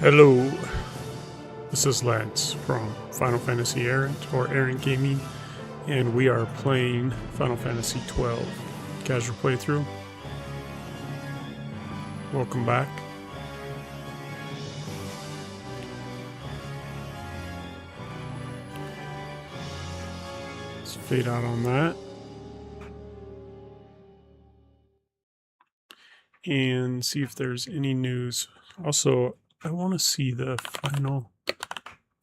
Hello, this is Lance from Final Fantasy Errant, or Errant Gaming, and we are playing Final Fantasy XII casual playthrough. Welcome back. Let's fade out on that. And see if there's any news. Also, I want to see the Final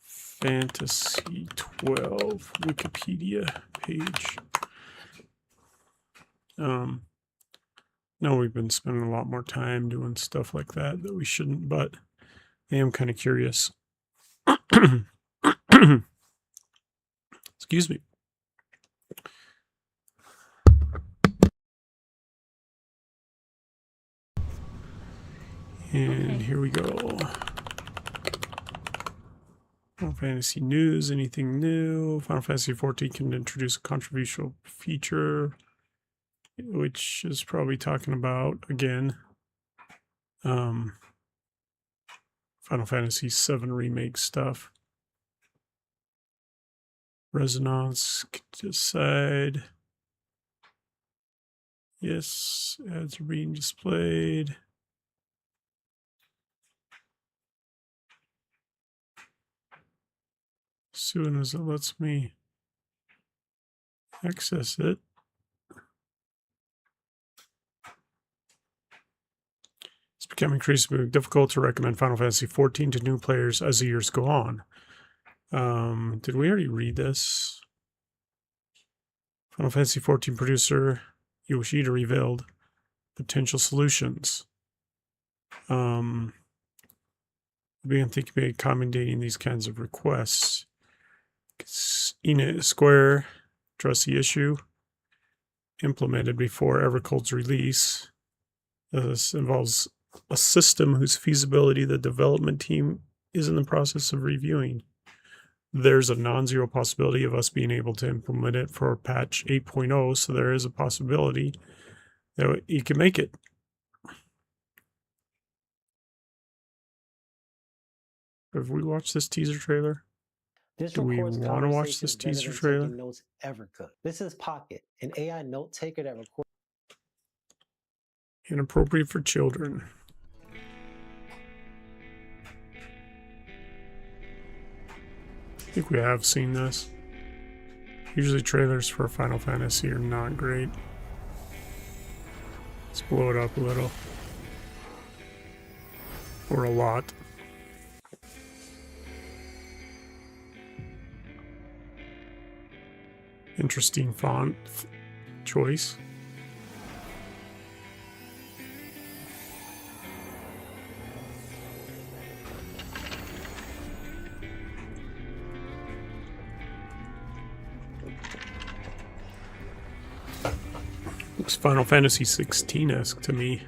Fantasy XII Wikipedia page. No, we've been spending a lot more time doing stuff like that we shouldn't, but I am kind of curious. Excuse me. And here we go. Final Fantasy news, anything new? Final Fantasy XIV can introduce a controversial feature, which is probably talking about, again, Final Fantasy VII Remake stuff. Resonance, decide. Yes, ads are being displayed. As soon as it lets me access it. It's becoming increasingly difficult to recommend Final Fantasy XIV to new players as the years go on. Did we already read this? Final Fantasy XIV producer Yoshida revealed potential solutions. We began thinking about accommodating these kinds of requests. Square addressed the issue implemented before Evercold's release. This involves a system whose feasibility the development team is in the process of reviewing. There's a non-zero possibility of us being able to implement it for patch 8.0, so there is a possibility that you can make it. Have we watched this teaser trailer? Do we want to watch this teaser trailer? Notes ever could. This is Pocket, an AI note taker that records. Inappropriate for children. I think we have seen this. Usually trailers for Final Fantasy are not great. Let's blow it up a little. Or a lot. Interesting font choice. Looks Final Fantasy 16-esque to me.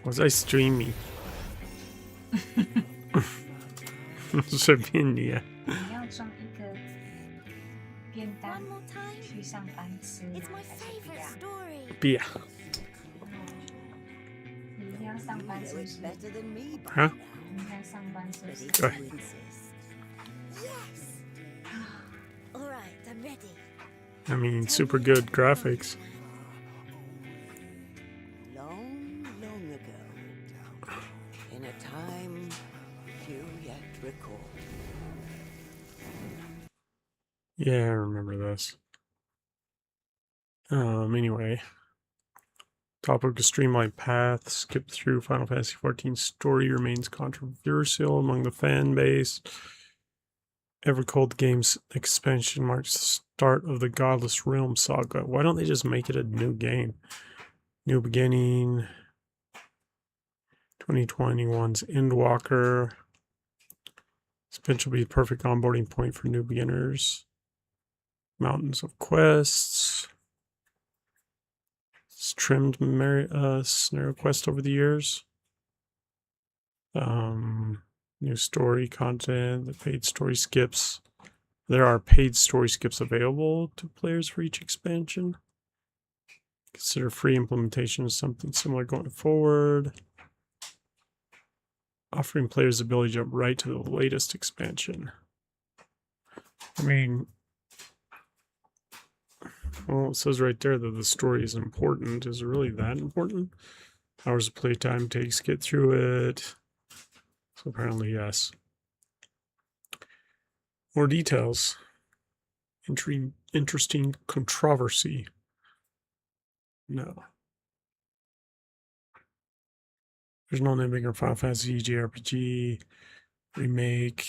Was I streaming? 随便你啊。你要装一个便当去上班吃吗？不要。你一定要上班是不是？啊？你一定要上班是不是？对。I mean, super good graphics. Long, long ago, in a time few yet recall. Yeah, I remember this. Anyway. Topic of streamlined path. Skip through Final Fantasy XIV story remains controversial among the fan base. Evercold Games expansion marks the start of the Godless Realm saga. Why don't they just make it a new game? New beginning. 2021's Endwalker. This bench will be the perfect onboarding point for new beginners. Mountains of Quests. It's trimmed scenario quest over the years. New story content, the paid story skips. There are paid story skips available to players for each expansion. Consider free implementation of something similar going forward. Offering players the ability to jump right to the latest expansion. I mean, well, it says right there that the story is important. Is it really that important? Hours of playtime takes to get through it. So apparently, yes. More details. Interesting controversy. No. There's no name bigger Final Fantasy JRPG remake.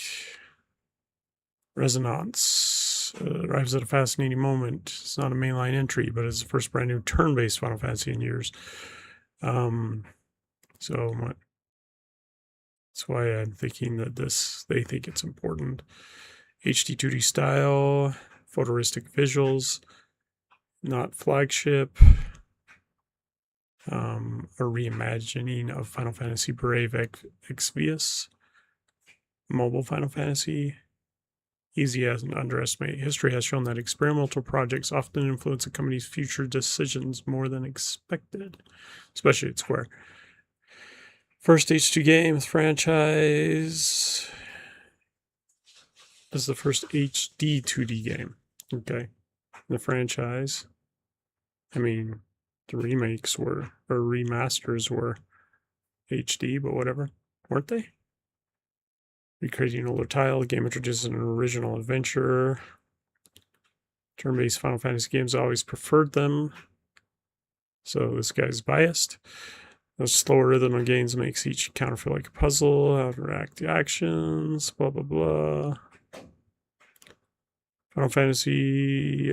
Resonance arrives at a fascinating moment. It's not a mainline entry, but it's the first brand new turn-based Final Fantasy in years. So that's why I'm thinking that they think it's important. HD 2D style, photorealistic visuals, not flagship. A reimagining of Final Fantasy Brave Exvius, mobile Final Fantasy. Easy as an underestimate. History has shown that experimental projects often influence a company's future decisions more than expected, especially at Square. First H2 game franchise. This is the first HD 2D game. Okay. The franchise. I mean, the remakes were, or remasters were HD, but whatever. Weren't they? Recreating an older title, the game introduces an original adventure. Turn-based Final Fantasy games always preferred them. So this guy's biased. The slower rhythm of games makes each encounter feel like a puzzle, how to react to actions, blah, blah, blah. Final Fantasy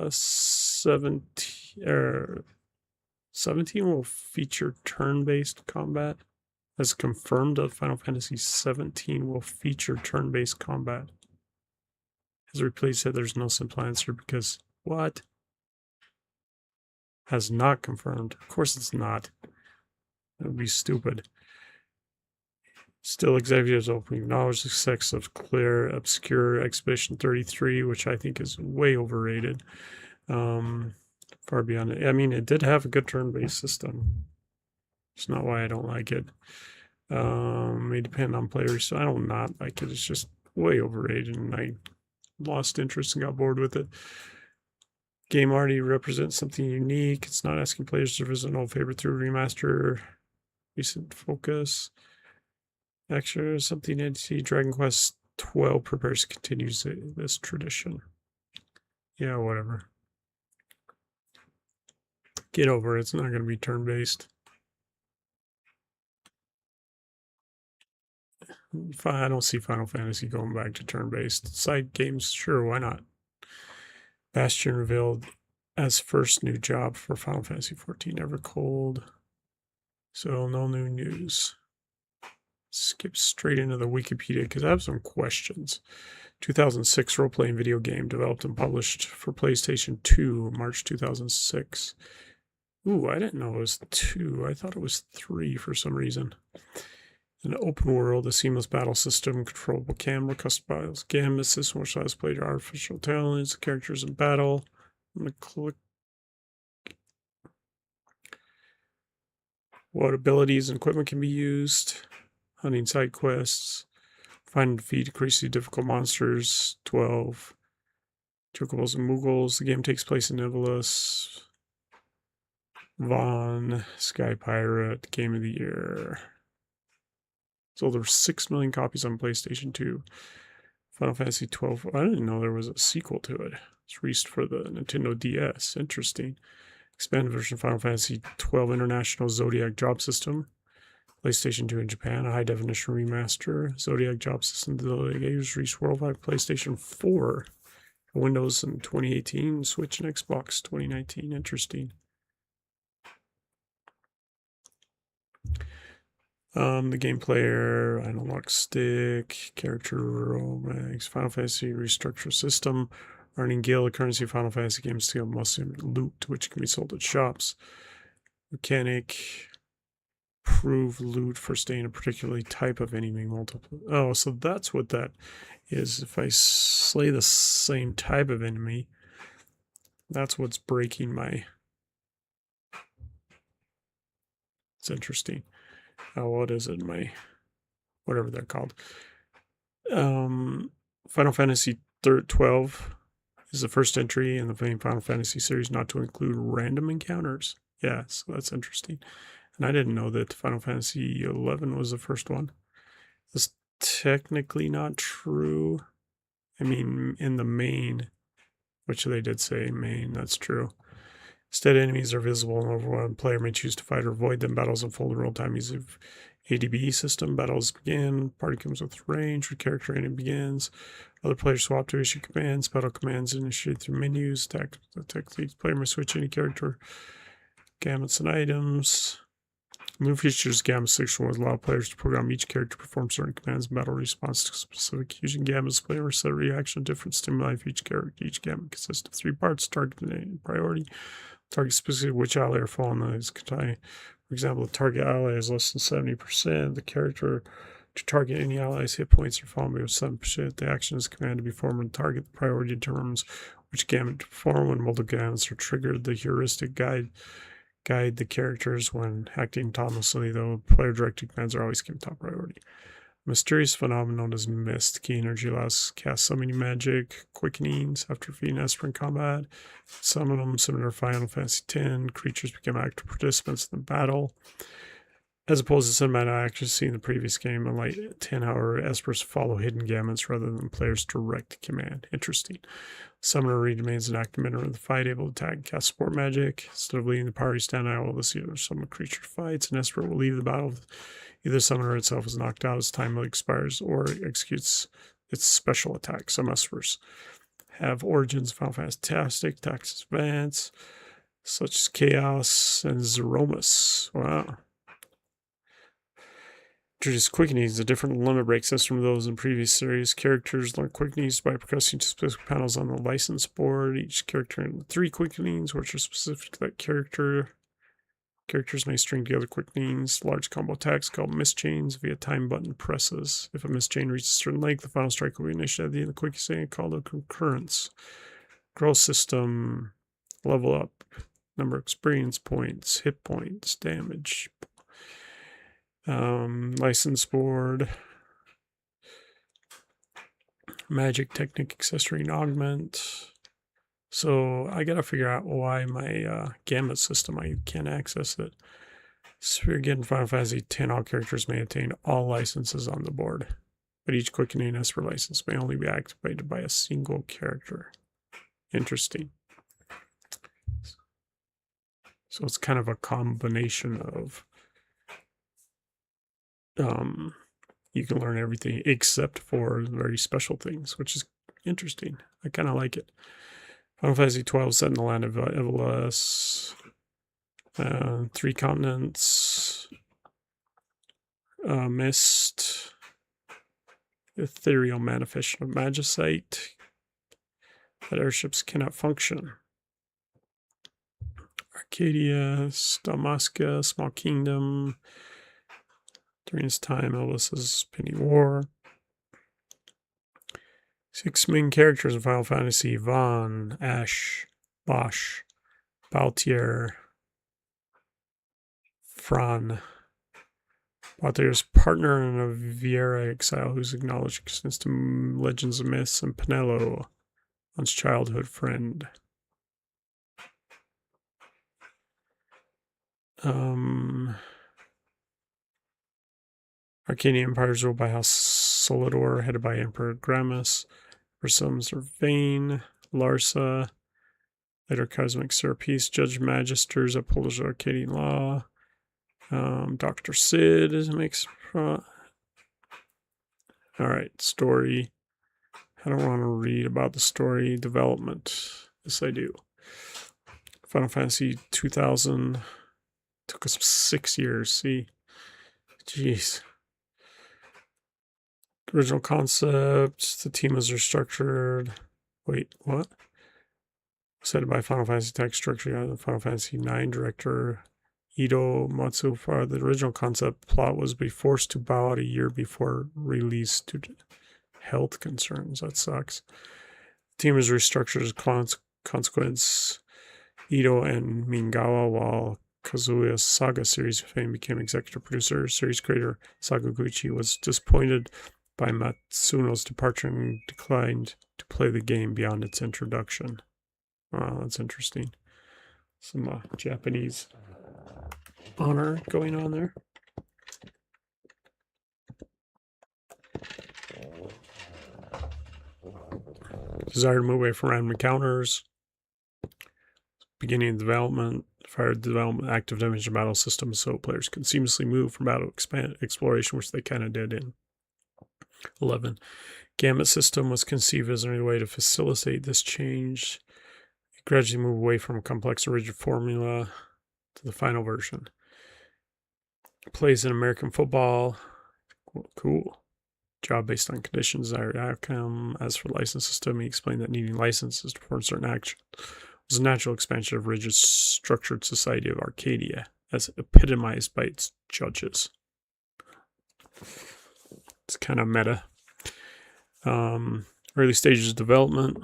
17 will feature turn-based combat. As confirmed that Final Fantasy 17 will feature turn-based combat. As Replay said, there's no simple answer because what? Has not confirmed. Of course it's not. That would be stupid. Still, executives openly acknowledge the success of Clear Obscure Expedition 33, which I think is way overrated. Far beyond it. I mean, it did have a good turn-based system. It's not why I don't like it. May depend on players. So I don't not like it. It's just way overrated, and I lost interest and got bored with it. Game already represents something unique. It's not asking players to visit an old favorite through remaster. Recent focus. Actually, something entity. Dragon Quest 12 prepares to continue this tradition. Yeah, whatever. Get over it. It's not going to be turn-based. I don't see Final Fantasy going back to turn-based. Side games, sure, why not? Bastion revealed as first new job for Final Fantasy 14 Ever Cold. So no new news. Skip straight into the Wikipedia because I have some questions. 2006 role-playing video game developed and published for PlayStation 2, March 2006. Ooh, I didn't know it was 2. I thought it was 3 for some reason. An open world, a seamless battle system, controllable camera, customized gambit system, which allows player artificial talents, characters in battle. I'm going to click. What abilities and equipment can be used? Hunting side quests. Find and defeat increasingly difficult monsters. 12. Chocobos and Moogles. The game takes place in Nivalis. Vaughn. Sky Pirate. Game of the Year. So there were 6 million copies on PlayStation 2. Final Fantasy 12. I didn't know there was a sequel to it. It's released for the Nintendo DS. Interesting. Expanded version of Final Fantasy 12 International Zodiac Job System. PlayStation 2 in Japan. A high definition remaster. Zodiac Job System. The games reached worldwide. PlayStation 4. Windows in 2018. Switch and Xbox 2019. Interesting. The game player, analog stick, character romax, Final Fantasy restructure system, earning guild currency, Final Fantasy games steal mostly loot, which can be sold at shops. Mechanic, prove loot for staying a particularly type of enemy multiple. Oh, so that's what that is. If I slay the same type of enemy, that's what's breaking my It's interesting. What is it? Whatever they're called. Final Fantasy 12 is the first entry in the main Final Fantasy series not to include random encounters. Yeah, so that's interesting. And I didn't know that Final Fantasy 11 was the first one. That's technically not true. I mean, in the main, which they did say main, that's true. Instead, enemies are visible and overwhelmed. Player may choose to fight or avoid them. Battles unfold in real time using ADB system. Battles begin. Party comes with range. With character and it begins. Other players swap to issue commands. Battle commands initiated through menus. Techniques. Player may switch any character. Gamuts and items. Move features Gamut section will allow players to program each character to perform certain commands in battle response to specific using Gamuts. Player set reaction to different stimuli for each character. Each Gamut consists of 3 parts: target and priority. Target specifically which ally are falling on this tie. For example, the target ally is less than 70%. The character to target any allies' hit points are falling below 7%. The action is commanded to be performed on target. The priority determines which Gamut to perform. When multiple Gamuts are triggered, the heuristic guide the characters when acting autonomously, though player-directed commands are always given top priority. A mysterious phenomenon known as mist. Key energy allows cast summoning magic, quickenings after defeating Esper in combat. Summon them, similar to Final Fantasy X. Creatures become active participants in the battle. As opposed to cinematic action seen in the previous game, unlike 10, however, Espers follow hidden gamuts rather than players' direct command. Interesting. Summoner remains an active member of the fight, able to attack and cast support magic. Instead of leading the party, stand out while the other summon creature fights. An Esper will leave the battle. Either summoner itself is knocked out as time expires or executes its special attack. Some Espers have origins Final Fantastic, Tactics Advance, such as Chaos and Zeromus. Wow. Introduce quickenings, a different limit break system of those in previous series. Characters learn quickenings by pressing specific panels on the license board. Each character has 3 quickenings, which are specific to that character. Characters may string together quickenings, large combo attacks called mist chains via time button presses. If a mist chain reaches a certain length, the final strike will be initiated at the end of the quickening called a concurrence. Growth system, level up, number of experience points, hit points, damage. License board, magic technique accessory and augment. So I gotta figure out why my gamut system, I can't access it. So again, Final Fantasy X, all characters may obtain all licenses on the board, but each quickening Esper license may only be activated by a single character. Interesting. So it's kind of a combination of you can learn everything except for very special things, which is interesting. I kind of like it. Final Fantasy XII set in the land of Evilus, 3 continents, mist, ethereal manifestation of magicite, that airships cannot function. Arcadia, Damaska, small kingdom. During his time, Elvis's Penny War. 6 main characters in Final Fantasy: Vaughn, Ash, Bosch, Baltier, Fran. Baltier's partner in a Viera exile who's acknowledged existence to legends and myths, and Penelo, one's childhood friend. Arcadian Empire is ruled by House Solidor, headed by Emperor Gramus. Persons are Vane, Larsa, later Cosmic Serapis, Judge Magisters, upholders of Arcadian law. Dr. Sid makes. Alright, story. I don't want to read about the story development. Yes, I do. Final Fantasy 2000 took us 6 years. See? Jeez. Original concept, the team is restructured. Wait, what? Set by Final Fantasy Tech Structure, the Final Fantasy IX director, Ito Matsufa. The original concept plot was be forced to bow out a year before release due to health concerns. That sucks. The team is restructured as consequence. Ito and Mingawa, while Kazuya's Saga series fame became executive producer. Series creator Sakaguchi was disappointed by Matsuno's departure and declined to play the game beyond its introduction. Wow, that's interesting. Some Japanese honor going on there. Desire to move away from random encounters. Beginning of development. Fire development active dimension battle system so players can seamlessly move from battle exploration, which they kind of did in 11. Gamut system was conceived as a way to facilitate this change. It gradually moved away from a complex and rigid formula to the final version. Plays in American football. Cool. Job based on conditions, desired outcome. As for the license system, he explained that needing licenses to perform certain actions was a natural expansion of rigid, structured society of Arcadia, as epitomized by its judges. It's kind of meta. Early stages of development.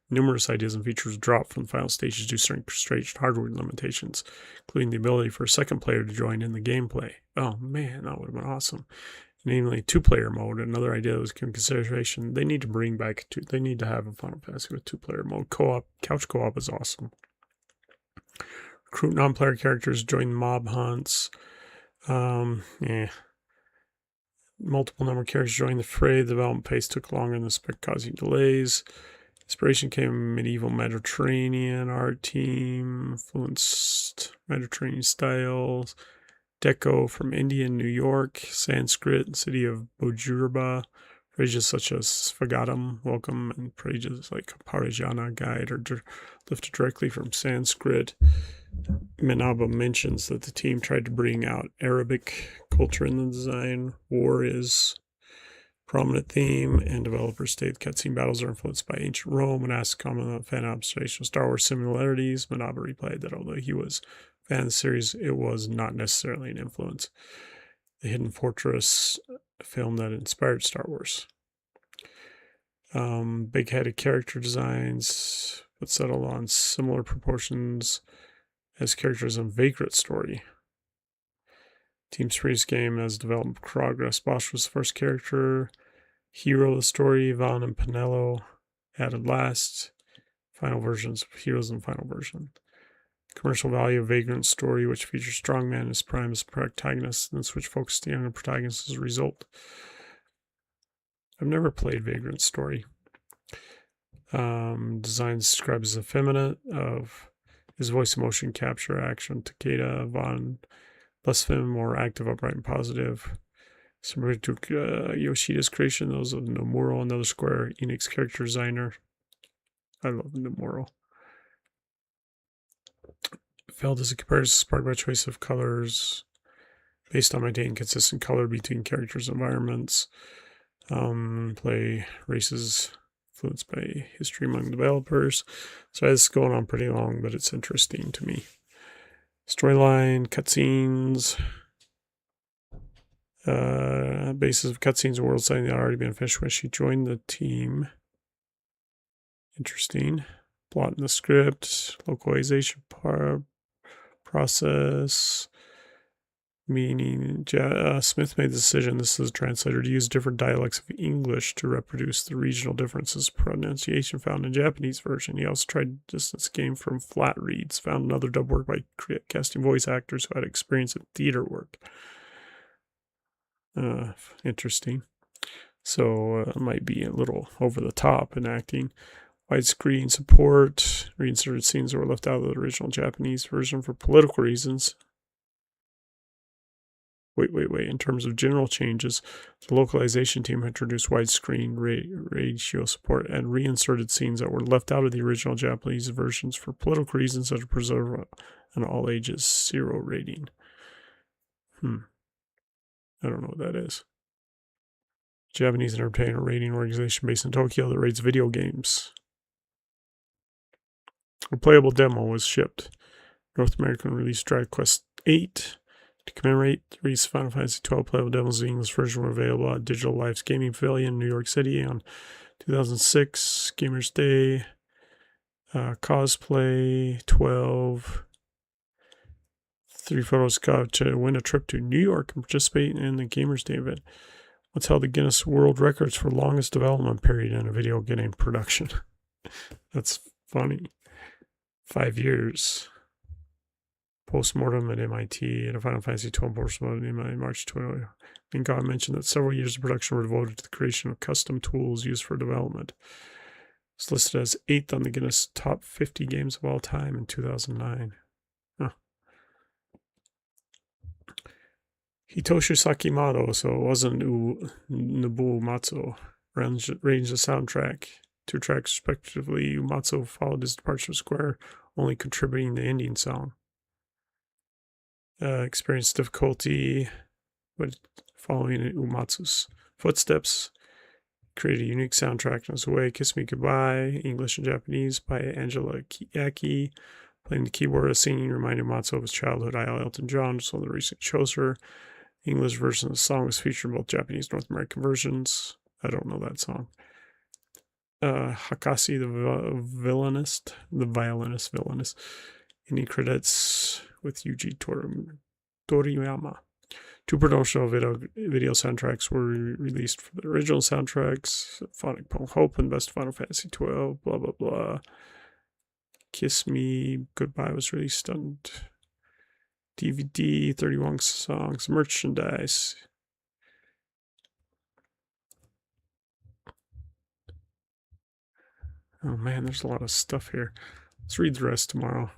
Numerous ideas and features dropped from the final stages due to certain strange hardware limitations, including the ability for a second player to join in the gameplay. Oh man, that would have been awesome. Namely, two-player mode. Another idea that was given consideration. They need to bring back they need to have a Final Fantasy with two-player mode. Co-op, couch co-op is awesome. Recruit non-player characters, join mob hunts. Multiple number of characters joined the fray. The development pace took longer than expected, causing delays. Inspiration came from medieval Mediterranean art team, influenced Mediterranean styles. Deco from India and New York, Sanskrit, city of Bojurba, phrases such as Svagatam, welcome, and phrases like Parijana guide are lifted directly from Sanskrit. Minaba mentions that the team tried to bring out Arabic culture in the design. War is prominent theme, and developers state cutscene battles are influenced by ancient Rome and asked common fan observation of Star Wars similarities. Minaba replied that although he was fan of the series, it was not necessarily an influence. The Hidden Fortress, a film that inspired Star Wars. Big-headed character designs, but settled on similar proportions as characters in Vagrant Story. Team's previous game has development progress. Bosch was the first character. Hero of the story, Van and Pinello added last. Final versions of Heroes and Final version. Commercial value of Vagrant Story, which features Strongman as Prime as protagonist, and which focused on the protagonist as a result. I've never played Vagrant Story. Design described as effeminate, of his voice and motion capture action. Takeda, Von, less femme, more active, upright, and positive. Similar to Yoshida's creation, those of Nomura, another Square Enix character designer. I love Nomura. Felt as a comparison sparked by choice of colors based on maintaining consistent color between characters and environments. Play races influenced by history among developers. So this is going on pretty long, but it's interesting to me. Storyline, cutscenes, basis of cutscenes and world setting that had already been finished when she joined the team. Interesting. Plot in the script, localization process, meaning Smith made the decision, this is a translator, to use different dialects of English to reproduce the regional differences pronunciation found in Japanese version. He also tried distance game from flat reads, found another dub work by casting voice actors who had experience in theater work. Interesting. So it might be a little over the top in acting. Widescreen support, reinserted scenes that were left out of the original Japanese version for political reasons. Wait. In terms of general changes, the localization team introduced widescreen ratio support and reinserted scenes that were left out of the original Japanese versions for political reasons that are preserved an all ages 0 rating. I don't know what that is. Japanese entertainment rating organization based in Tokyo that rates video games. A playable demo was shipped. North American release Dragon Quest VIII. To commemorate the release of Final Fantasy XII playable demos, the English version were available at Digital Life's Gaming Pavilion, New York City on 2006. Gamers Day. Cosplay 12. 3 photos got to win a trip to New York and participate in the Gamers Day event. What's held the Guinness World Records for longest development period in a video game production? That's funny. 5 years. Postmortem at MIT and a Final Fantasy XII postmortem in March 20. And God mentioned that several years of production were devoted to the creation of custom tools used for development. It's listed as 8th on the Guinness Top 50 Games of All Time in 2009. Huh. Hitoshi Sakimoto, so it wasn't Nobuo Matsu, arranged the soundtrack. 2 tracks respectively. Matsu followed his departure from Square, only contributing the ending song. Experienced difficulty with following in Umatsu's footsteps. Created a unique soundtrack in his way. Kiss Me Goodbye, English and Japanese, by Angela Kiyaki. Playing the keyboard and singing reminded Matsu of his childhood idol Elton John, so the recent chose her. English version of the song was featured in both Japanese and North American versions. I don't know that song. Hakasi, the violinist. Any credits with Yuji Toriyama. 2 promotional video soundtracks were released for the original soundtracks. Symphonic Hope and Best Final Fantasy XII, blah, blah, blah. Kiss Me Goodbye was released on DVD, 31 songs, merchandise. Oh man, there's a lot of stuff here. Let's read the rest tomorrow.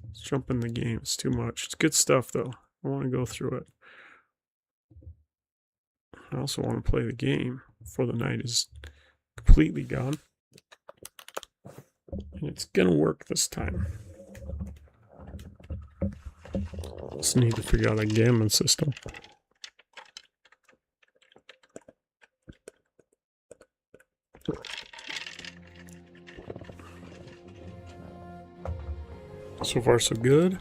Let's jump in the game. It's too much. It's good stuff though. I want to go through it. I also want to play the game before the night is completely gone. And it's gonna work this time. Just need to figure out a gambling system. So far, so good.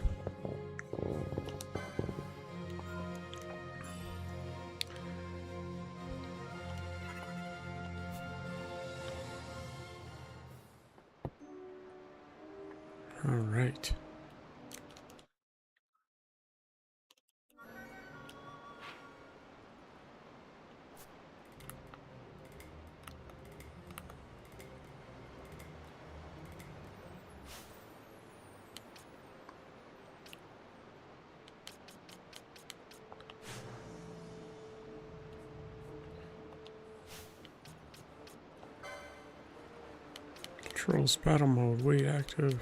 All right. Controls battle mode, wait active.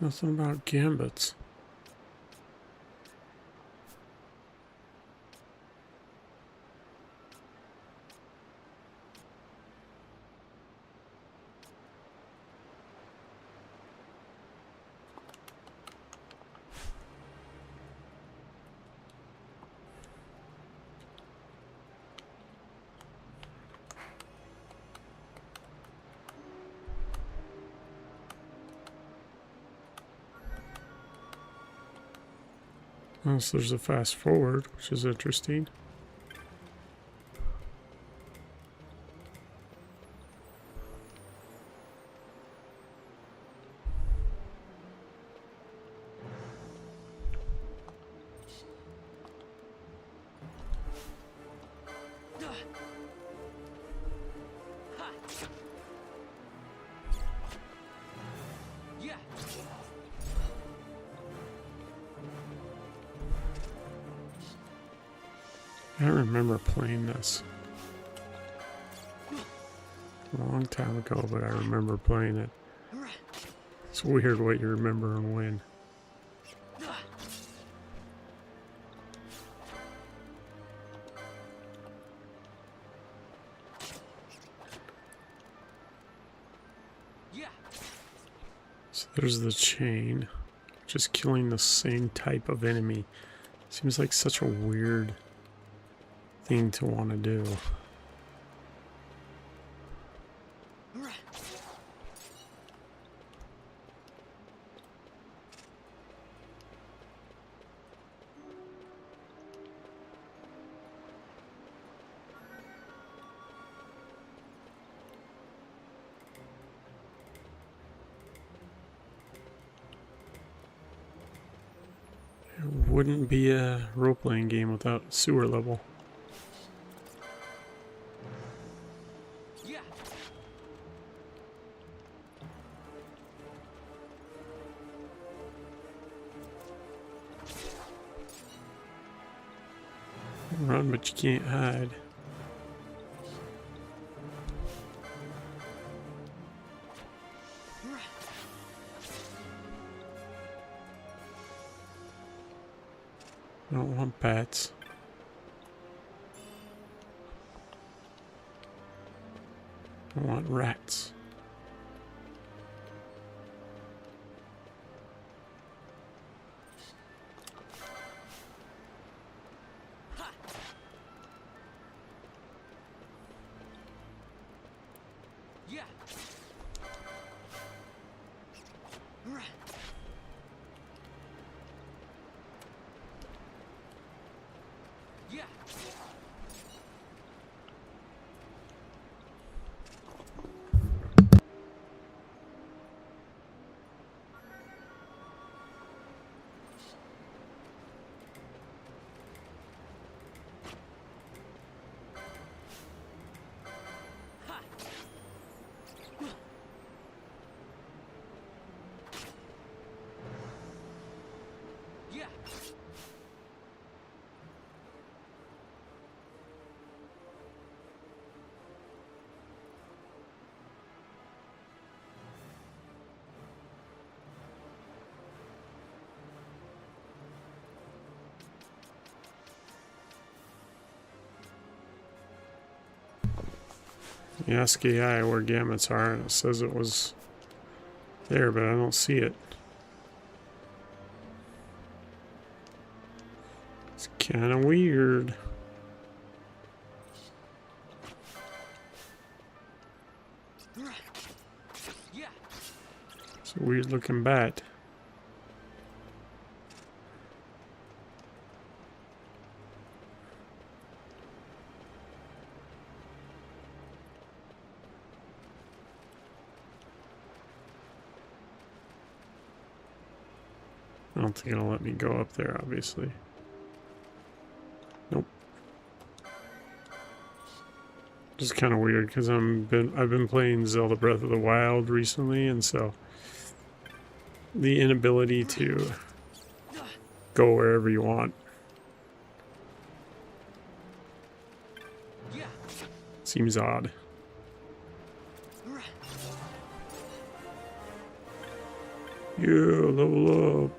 Nothing about gambits. Oh, so there's a fast forward, which is interesting. I remember playing this a long time ago, but I remember playing it. It's weird what you remember and when. So there's the chain, just killing the same type of enemy. Seems like such a weird thing to want to do. It wouldn't be a role-playing game without sewer level. Run, but you can't hide. I don't want bats. I want rats. You ask AI where gamuts are, and it says it was there, but I don't see it. It's kind of weird. It's a weird looking bat. I don't think it'll let me go up there, obviously. Nope. It's kind of weird because I've been playing Zelda Breath of the Wild recently, and so the inability to go wherever you want seems odd. Yeah, level up.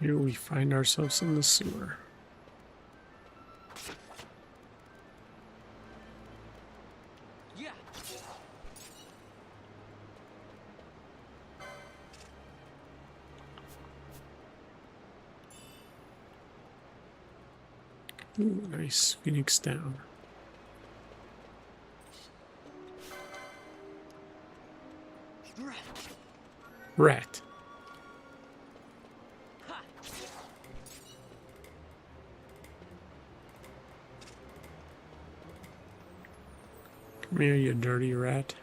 Here we find ourselves in the sewer. Ooh, nice. Phoenix down. Rat. Come here, you dirty rat.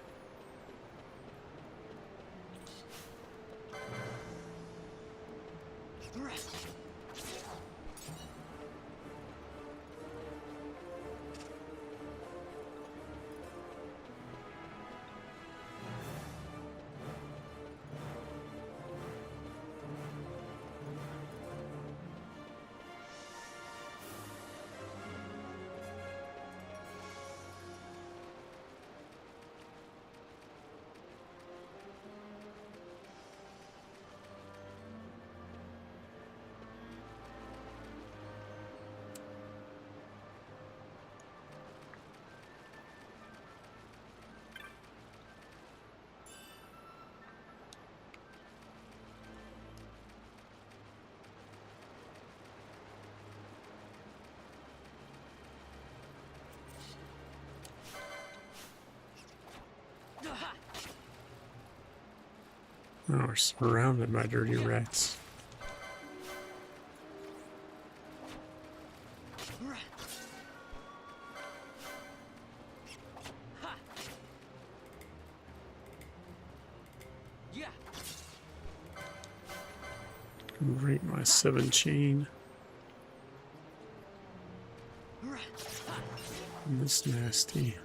Oh, we're surrounded by dirty rats. Rate my 7 chain. And this nasty.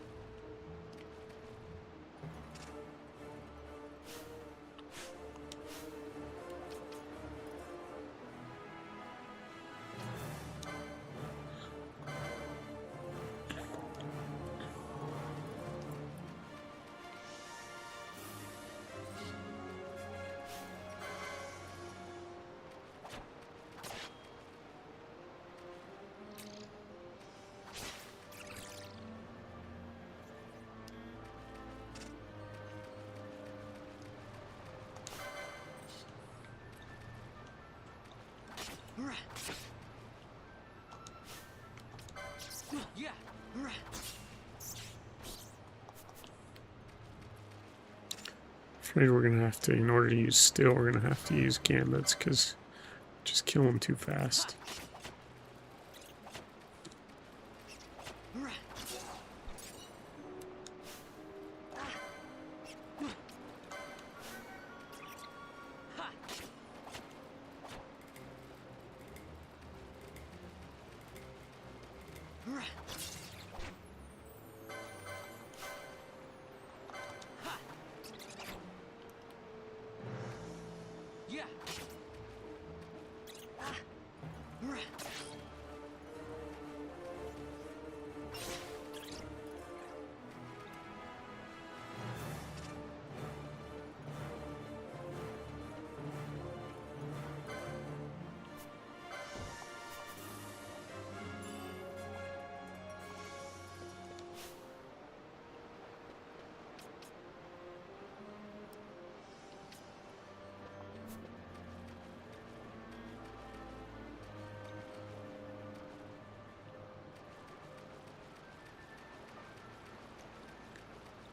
Afraid we're gonna have to, in order to use steel, we're gonna have to use gambits because just kill them too fast.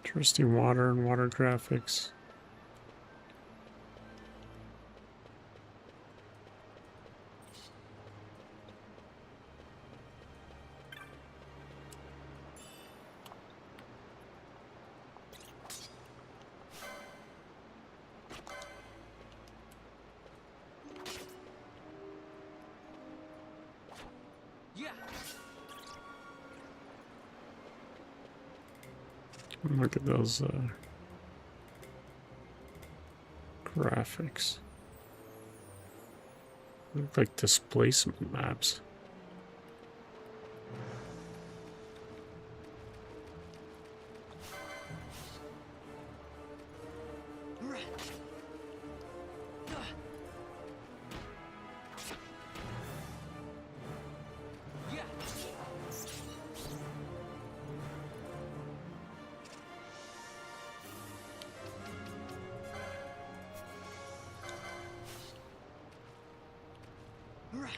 Interesting water and water graphics. Look at those graphics. Look like displacement maps.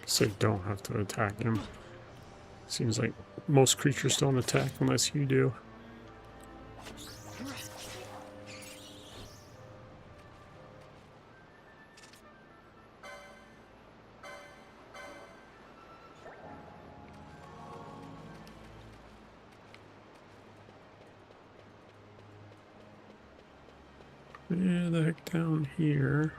So don't have to attack him. Seems like most creatures don't attack unless you do. Yeah, the heck down here.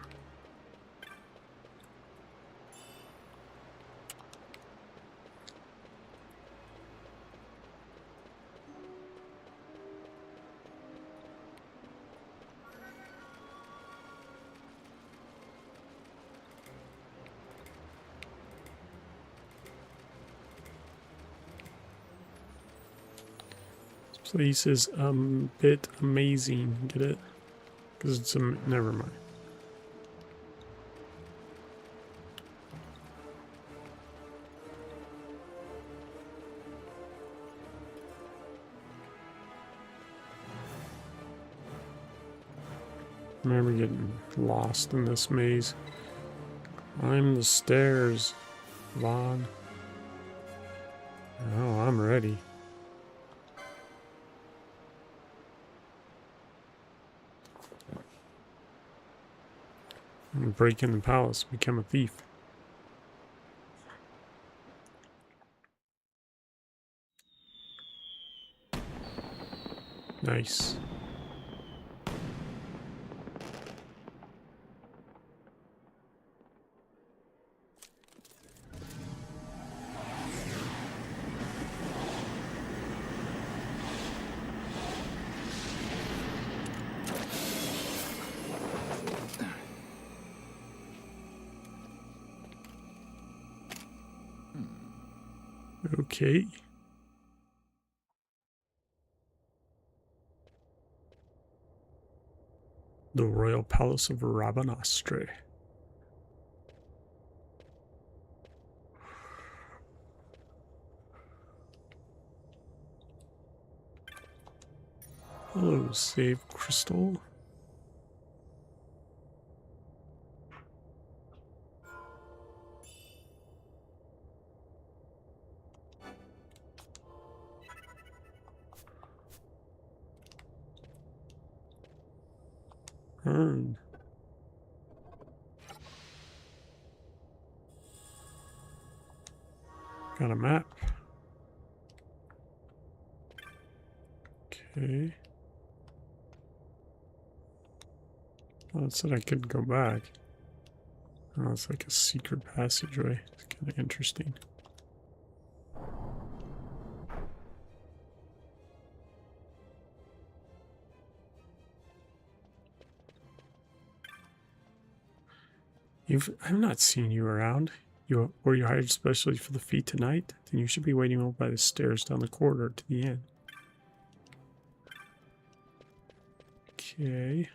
This place is a bit amazing. Get it? Because it's a... never mind. I remember getting lost in this maze. Climb the stairs, Vaughn. Oh, I'm ready. And break in the palace, become a thief. Nice. Okay. The Royal Palace of Rabanastre. Hello, save crystal. Earn. Got a map. Okay. Well, it said I couldn't go back. Oh, it's like a secret passageway. It's kind of interesting. I've not seen you around. Were you hired especially for the feat tonight? Then you should be waiting over by the stairs down the corridor to the inn. Okay.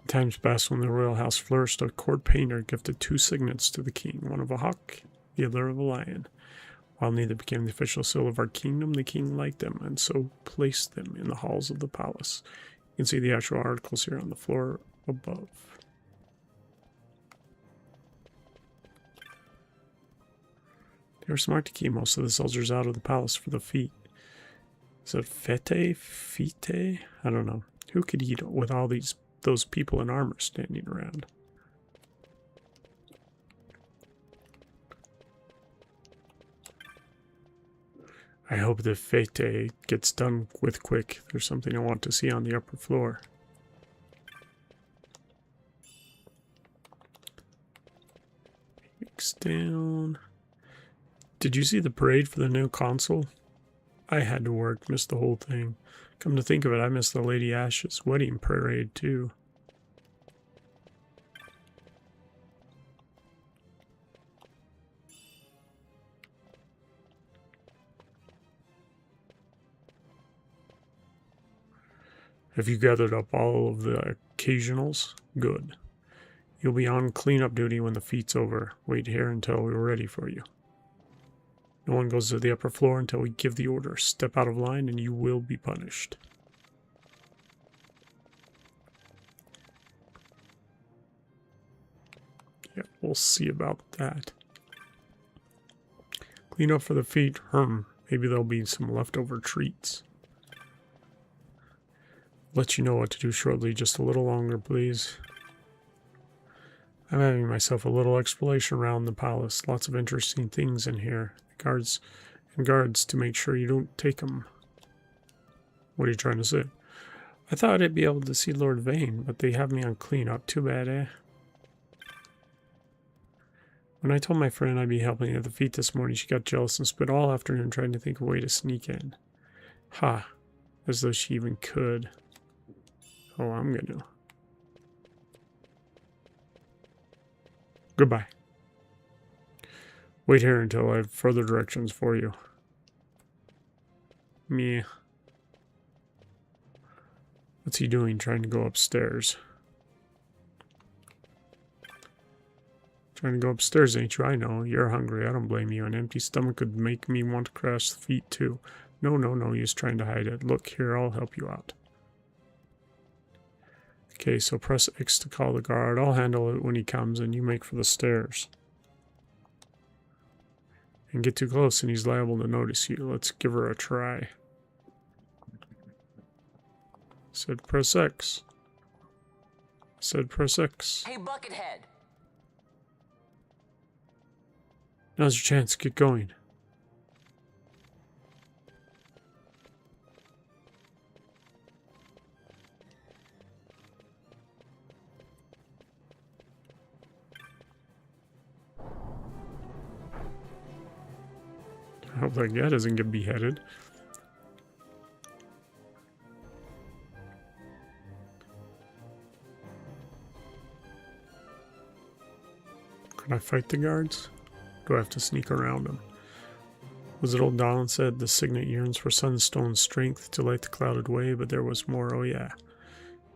In times past, when the royal house flourished, a court painter gifted 2 signets to the king, one of a hawk, the other of a lion. While neither became the official seal of our kingdom, the king liked them and so placed them in the halls of the palace. You can see the actual articles here on the floor above. They were smart to keep most of the soldiers out of the palace for the feat. Is it fete? I don't know. Who could eat with all those people in armor standing around? I hope the fete gets done with quick. There's something I want to see on the upper floor. Mix down. Did you see the parade for the new consul? I had to work, missed the whole thing. Come to think of it, I missed the Lady Ash's wedding parade too. Have you gathered up all of the occasionals? Good. You'll be on cleanup duty when the feat's over. Wait here until we're ready for you. No one goes to the upper floor until we give the order. Step out of line and you will be punished. Yeah, we'll see about that. Clean up for the feet. Maybe there'll be some leftover treats. Let you know what to do shortly. Just a little longer, please. I'm having myself a little exploration around the palace. Lots of interesting things in here. Guards to make sure you don't take them. What are you trying to say? I thought I'd be able to see Lord Vane, but they have me on cleanup. Too bad, eh? When I told my friend I'd be helping at the feet this morning, she got jealous and spent all afternoon trying to think of a way to sneak in. Ha! As though she even could. Oh, I'm gonna. Goodbye. Wait here until I have further directions for you. Meh. What's he doing trying to go upstairs? Trying to go upstairs, ain't you? I know. You're hungry. I don't blame you. An empty stomach could make me want to crash the feet, too. No. He's trying to hide it. Look, here, I'll help you out. Okay, so press X to call the guard. I'll handle it when he comes, and you make for the stairs. and get too close and he's liable to notice you. Let's give her a try. Said press X. Said press X. Hey, Buckethead! Now's your chance. Get going. I hope that guy doesn't get beheaded. Can I fight the guards? Do I have to sneak around them? Was it old Donald said the signet yearns for sunstone strength to light the clouded way, but there was more, oh yeah.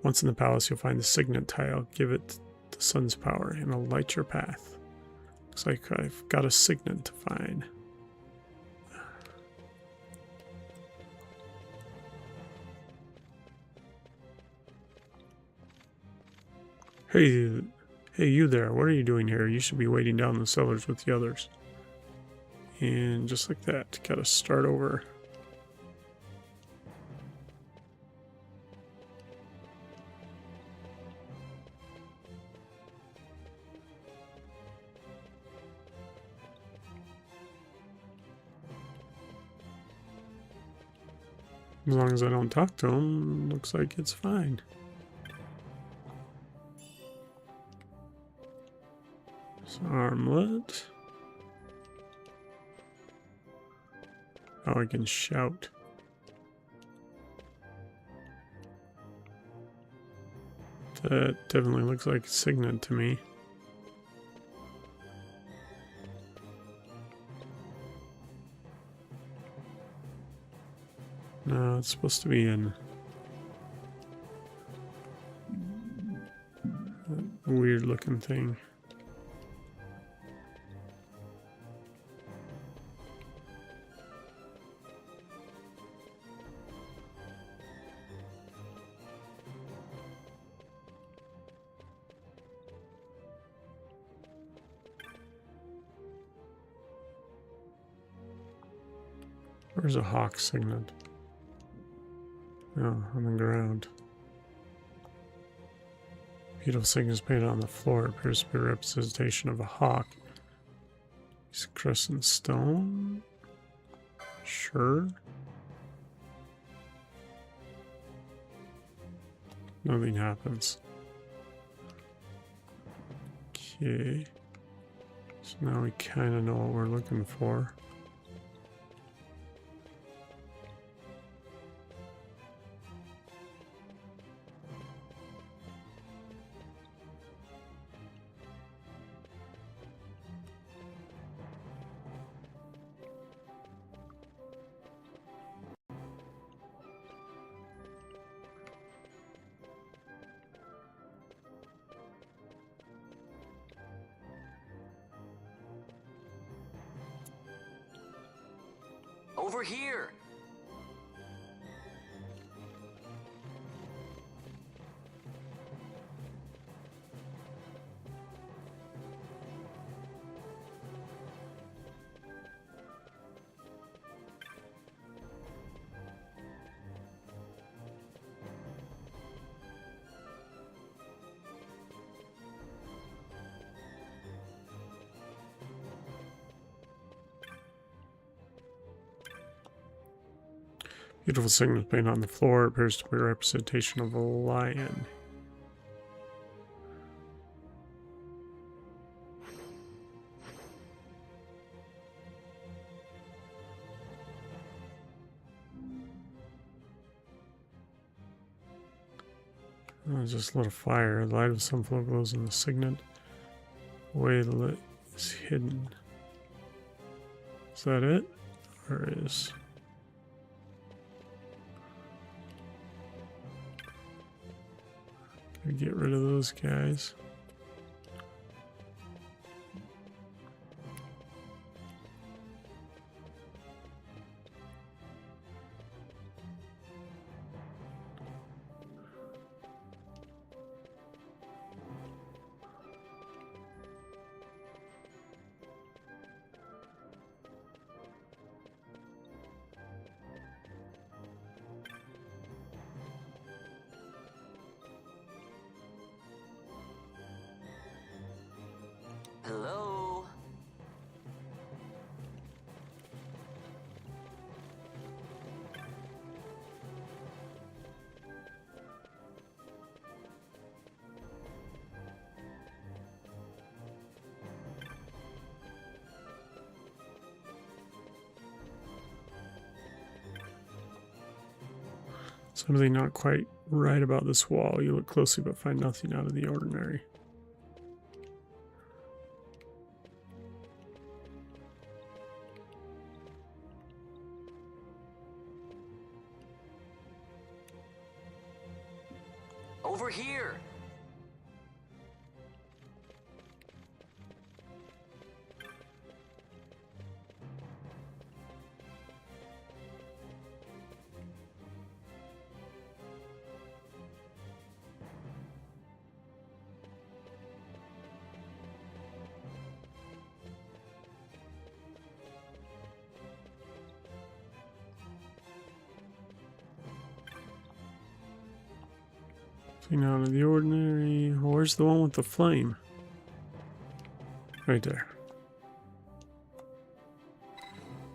Once in the palace you'll find the signet tile, give it the sun's power, and it'll light your path. Looks like I've got a signet to find. Hey, you there, what are you doing here? You should be waiting down in the cellars with the others. And just like that, gotta start over. As long as I don't talk to him, looks like it's fine. Armlet. Oh, I can shout. That definitely looks like a signet to me. No, it's supposed to be in a weird looking thing. Where's a hawk signet? Oh, on the ground. Beautiful signet is painted on the floor. It appears to be a representation of a hawk. It's a crescent stone. Sure. Nothing happens. Okay. So now we kind of know what we're looking for. Over here! Beautiful signet painted on the floor. It appears to be a representation of a lion. Oh, just lit a fire. The light of some flow glows in the signet. The way the lit is hidden. Is that it? Or is... Get rid of those guys. Something not quite right about this wall. You look closely but find nothing out of the ordinary. Over here! Something out of the ordinary. Where's the one with the flame? Right there.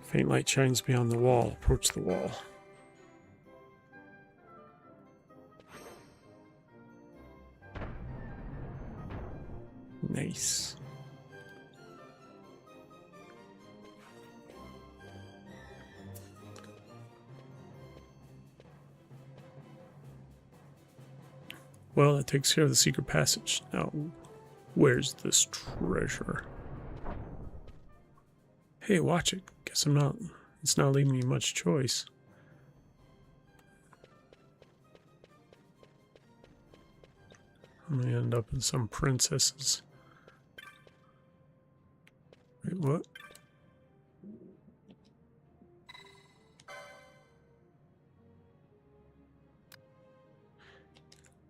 Faint light shines beyond the wall. Approach the wall. Nice. Well, that takes care of the secret passage. Now, where's this treasure? Hey, watch it. Guess it's not leaving me much choice. I'm gonna end up in some princess's. Wait, what?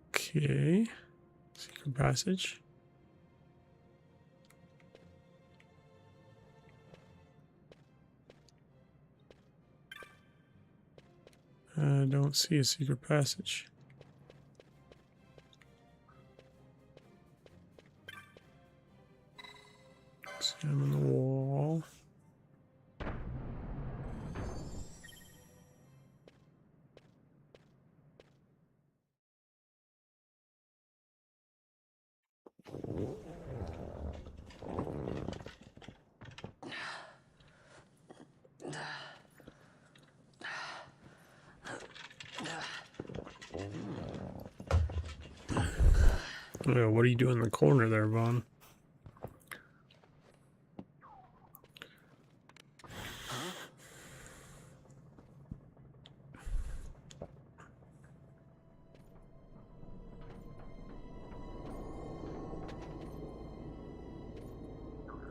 Okay. Secret passage. I don't see a secret passage. Examine the wall. Oh, what are you doing in the corner there, Vaughn?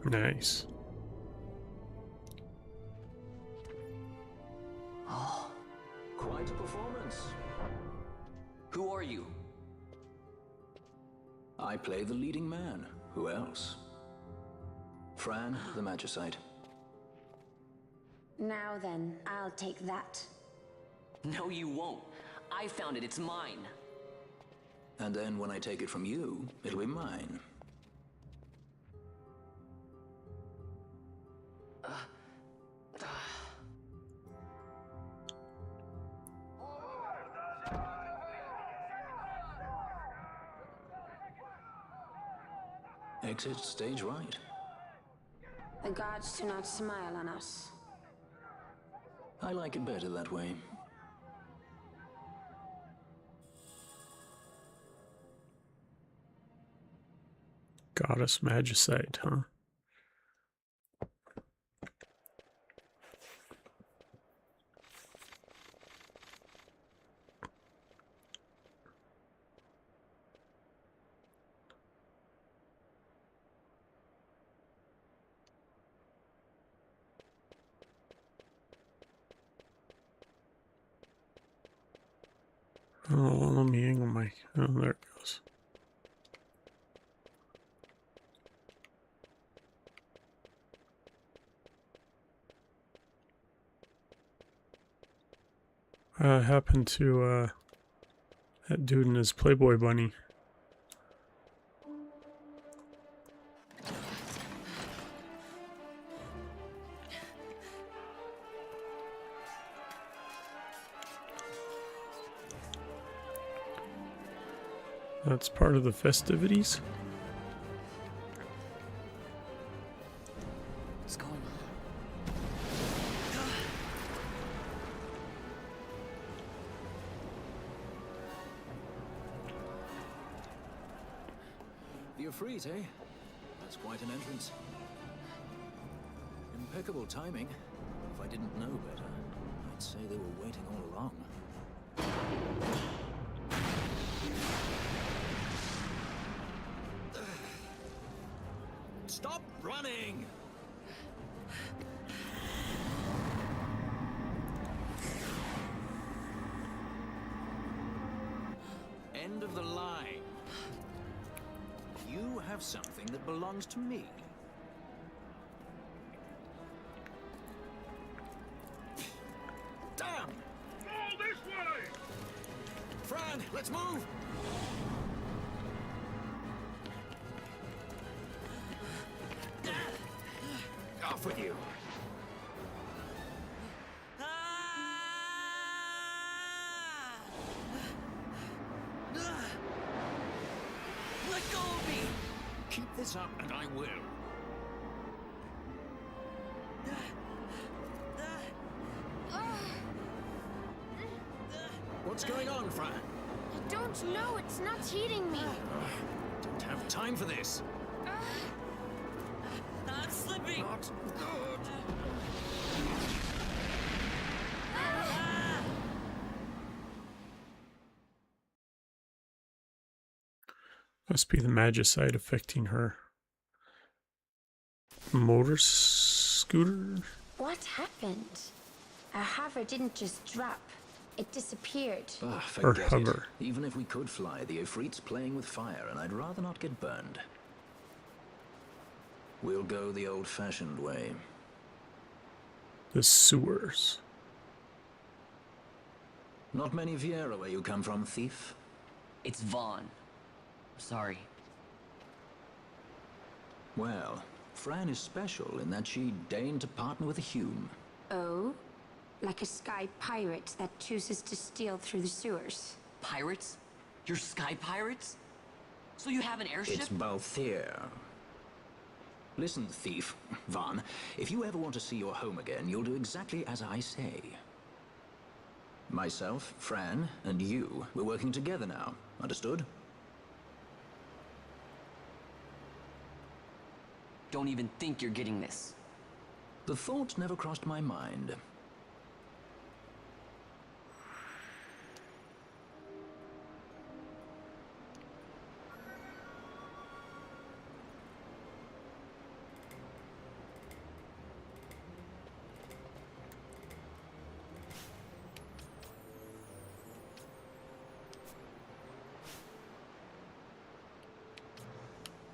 Nice. Oh, quite a performance. Who are you? I play the leading man. Who else? Fran, the Magicite. Now then, I'll take that. No, you won't. I found it. It's mine. And then when I take it from you, it'll be mine. Exit stage right. The gods do not smile on us. I like it better that way. Goddess Magicite, huh? Oh, let me angle my... Oh, there it goes. Happened to, that dude and his Playboy bunny. That's part of the festivities. What's going on? Efreet, eh? That's quite an entrance. Impeccable timing. If I didn't know better, I'd say they were waiting all along. Stop running! End of the line. You have something that belongs to me. Damn! All this way! Fran, let's move! Off with you. Let go of me! Keep this up and I will. What's going on, Fran? I don't know, it's not heating me. Don't have time for this. I'm slipping! Not good. Must be the magicite affecting her motor scooter. What happened? Our hover didn't just drop. It disappeared. Ah, Or forget it. hover. Even if we could fly, the Efreet's playing with fire, and I'd rather not get burned. We'll go the old-fashioned way. The sewers. Not many Viera where you come from, thief. It's Vaughn. Sorry. Well, Fran is special in that she deigned to partner with a Hume. Oh? Like a sky pirate that chooses to steal through the sewers. Pirates? You're sky pirates? So you have an airship? It's Balthier. Listen, thief, Vaughn, if you ever want to see your home again, you'll do exactly as I say. Myself, Fran, and you, we're working together now. Understood? Don't even think you're getting this. The thought never crossed my mind.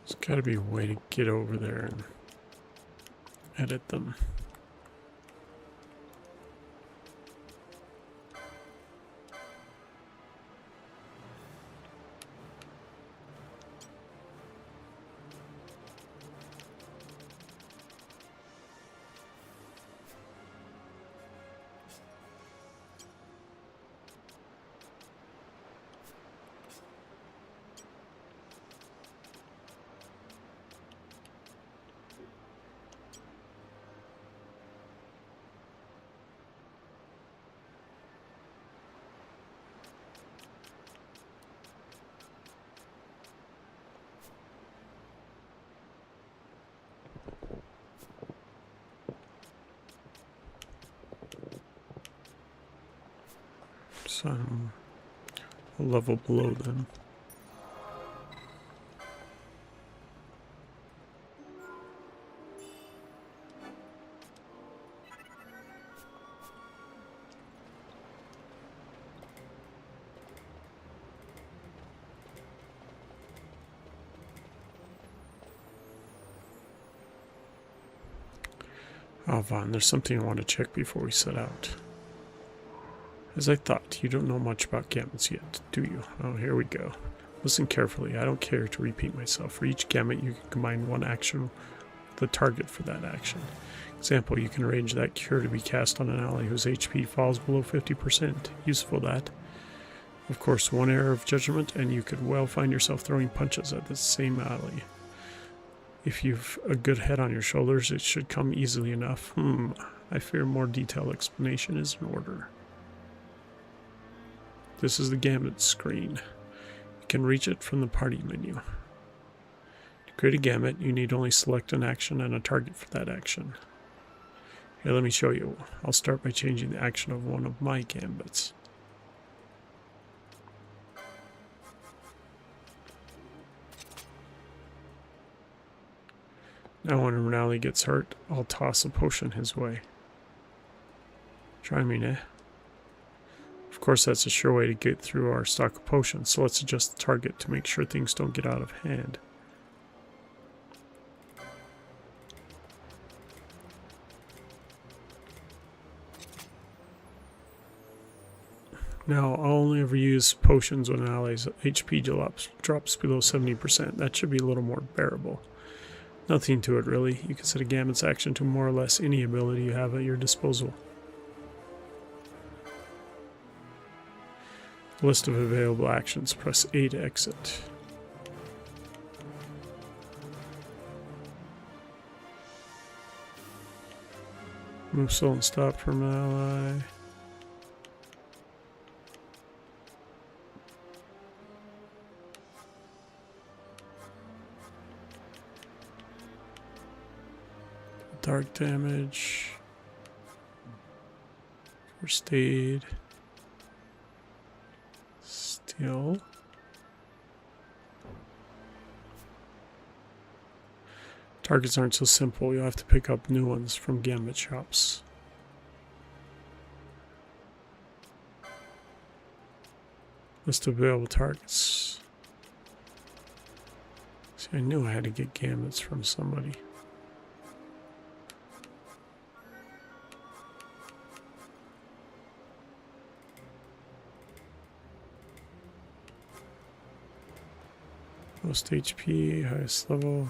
There's got to be a way to get over there and edit them. So I'm a level below them. Oh, Vaughn, there's something I want to check before we set out. As I thought, you don't know much about gamuts yet, do you? Oh, here we go. Listen carefully. I don't care to repeat myself. For each gamut, you can combine one action with the target for that action. Example, you can arrange that cure to be cast on an ally whose HP falls below 50%. Useful, that. Of course, one error of judgment, and you could well find yourself throwing punches at the same ally. If you've a good head on your shoulders, it should come easily enough. I fear more detailed explanation is in order. This is the gamut screen. You can reach it from the party menu. To create a gamut, you need only select an action and a target for that action. Here, let me show you. I'll start by changing the action of one of my gambits. Now when Renali gets hurt, I'll toss a potion his way. Try me, eh? Of course, that's a sure way to get through our stock of potions, so let's adjust the target to make sure things don't get out of hand. Now, I'll only ever use potions when an ally's HP drops below 70%. That should be a little more bearable. Nothing to it, really. You can set a gambit's action to more or less any ability you have at your disposal. List of available actions. Press A to exit. Move soul and stop from an ally. Dark damage. First aid. Steal. Targets aren't so simple. You'll have to pick up new ones from gambit shops. List of available targets. See, I knew I had to get gambits from somebody. Most HP, highest level.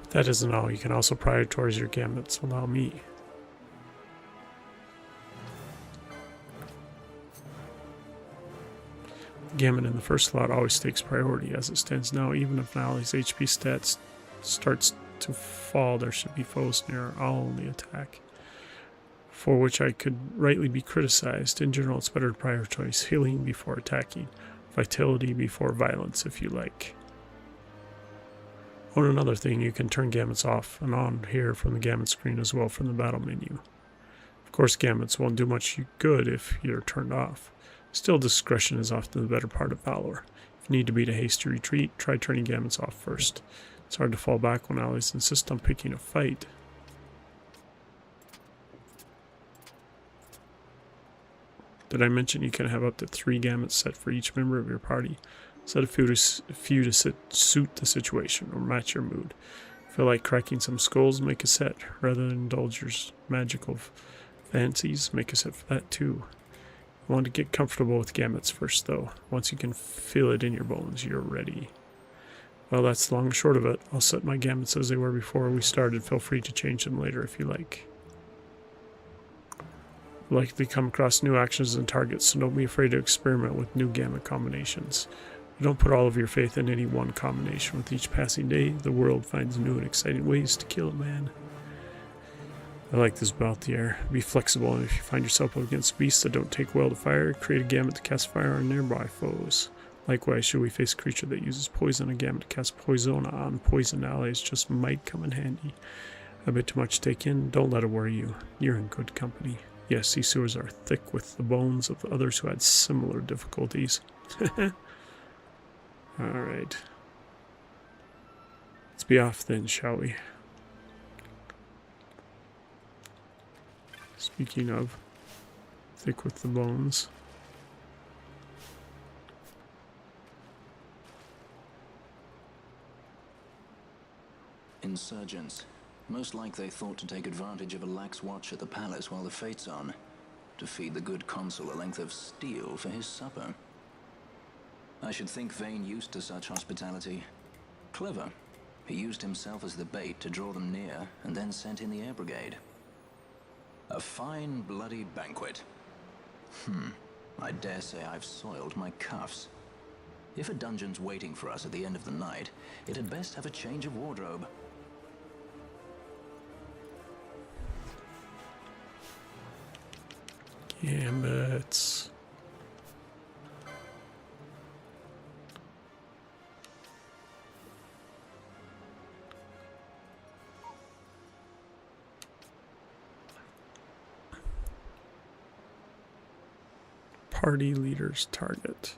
But that isn't all. You can also prioritize your gambits. Allow me. The gambit in the first slot always takes priority as it stands now. Even if an ally's HP stats starts to fall, there should be foes near. I'll only attack. For which I could rightly be criticized. In general, it's better to prioritize healing before attacking. Vitality before violence, if you like. Oh, and another thing, you can turn gambits off and on here from the gambit screen as well from the battle menu. Of course, gambits won't do much good if you're turned off. Still, discretion is often the better part of valor. If you need to beat a hasty retreat, try turning gambits off first. It's hard to fall back when allies insist on picking a fight. Did I mention you can have up to 3 gambits set for each member of your party? Set a few to suit the situation or match your mood. Feel like cracking some skulls? Make a set. Rather than indulge your magical fancies, make a set for that too. You want to get comfortable with gambits first though. Once you can feel it in your bones, you're ready. Well, that's the long and short of it. I'll set my gambits as they were before we started. Feel free to change them later if you like. You'll likely come across new actions and targets, so don't be afraid to experiment with new gambit combinations. But don't put all of your faith in any one combination. With each passing day, the world finds new and exciting ways to kill a man. I like this about the air. Be flexible, and if you find yourself up against beasts that don't take well to fire, create a gambit to cast fire on nearby foes. Likewise, should we face a creature that uses poison, a gambit to cast poison on poison allies just might come in handy. A bit too much to take in, don't let it worry you. You're in good company. Yes, these sewers are thick with the bones of others who had similar difficulties. Alright. Let's be off then, shall we? Speaking of thick with the bones. Insurgents. Most like they thought to take advantage of a lax watch at the palace while the fate's on, to feed the good consul a length of steel for his supper. I should think Vane used to such hospitality. Clever. He used himself as the bait to draw them near, and then sent in the air brigade. A fine bloody banquet. I dare say I've soiled my cuffs. If a dungeon's waiting for us at the end of the night, it had best have a change of wardrobe. Gambits. Party leaders target.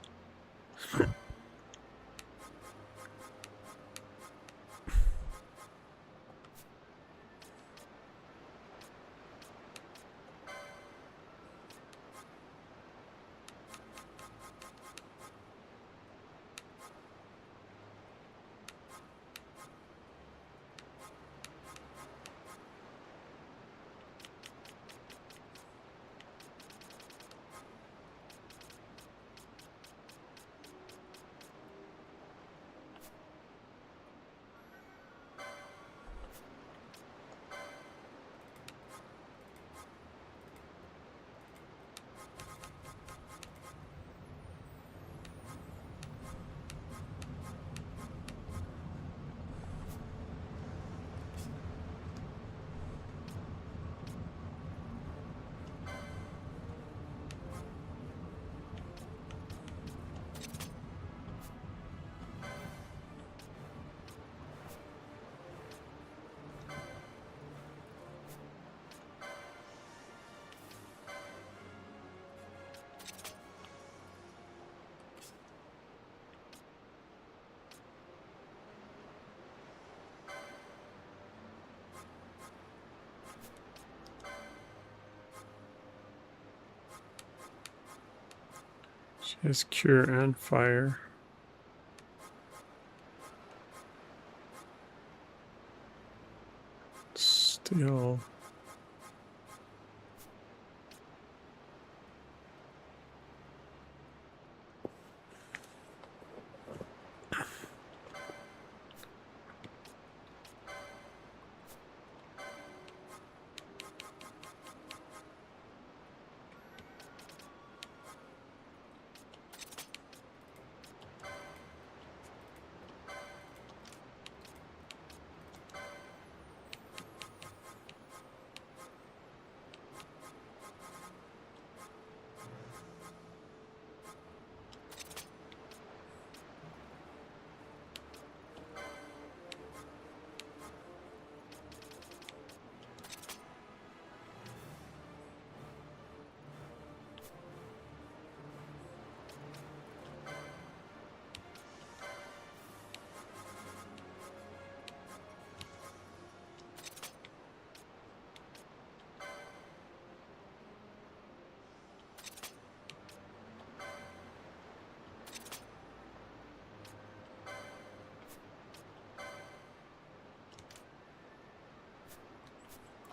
She has cure and fire. Still.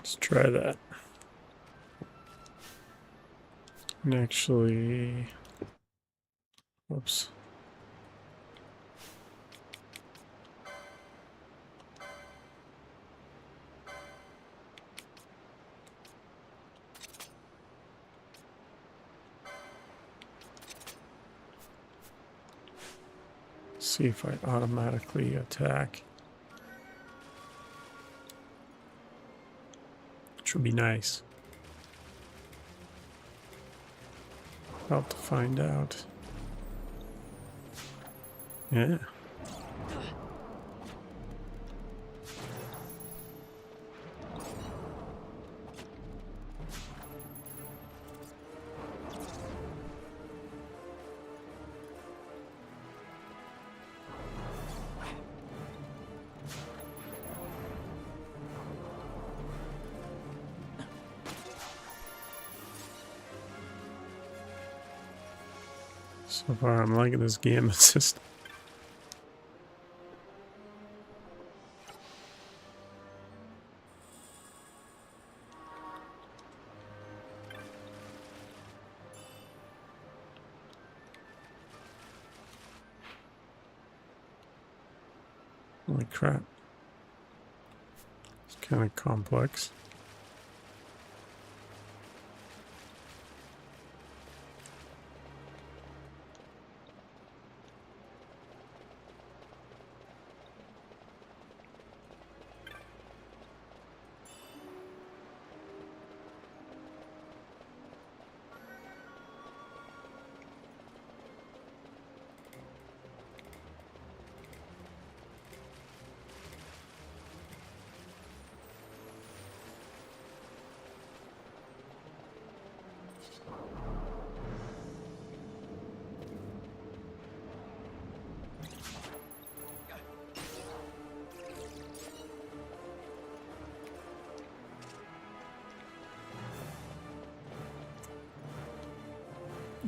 Let's try that. And actually, whoops. See if I automatically attack. Which would be nice. About to find out. Yeah. So far, I'm liking this gambit system. Holy crap. It's kind of complex.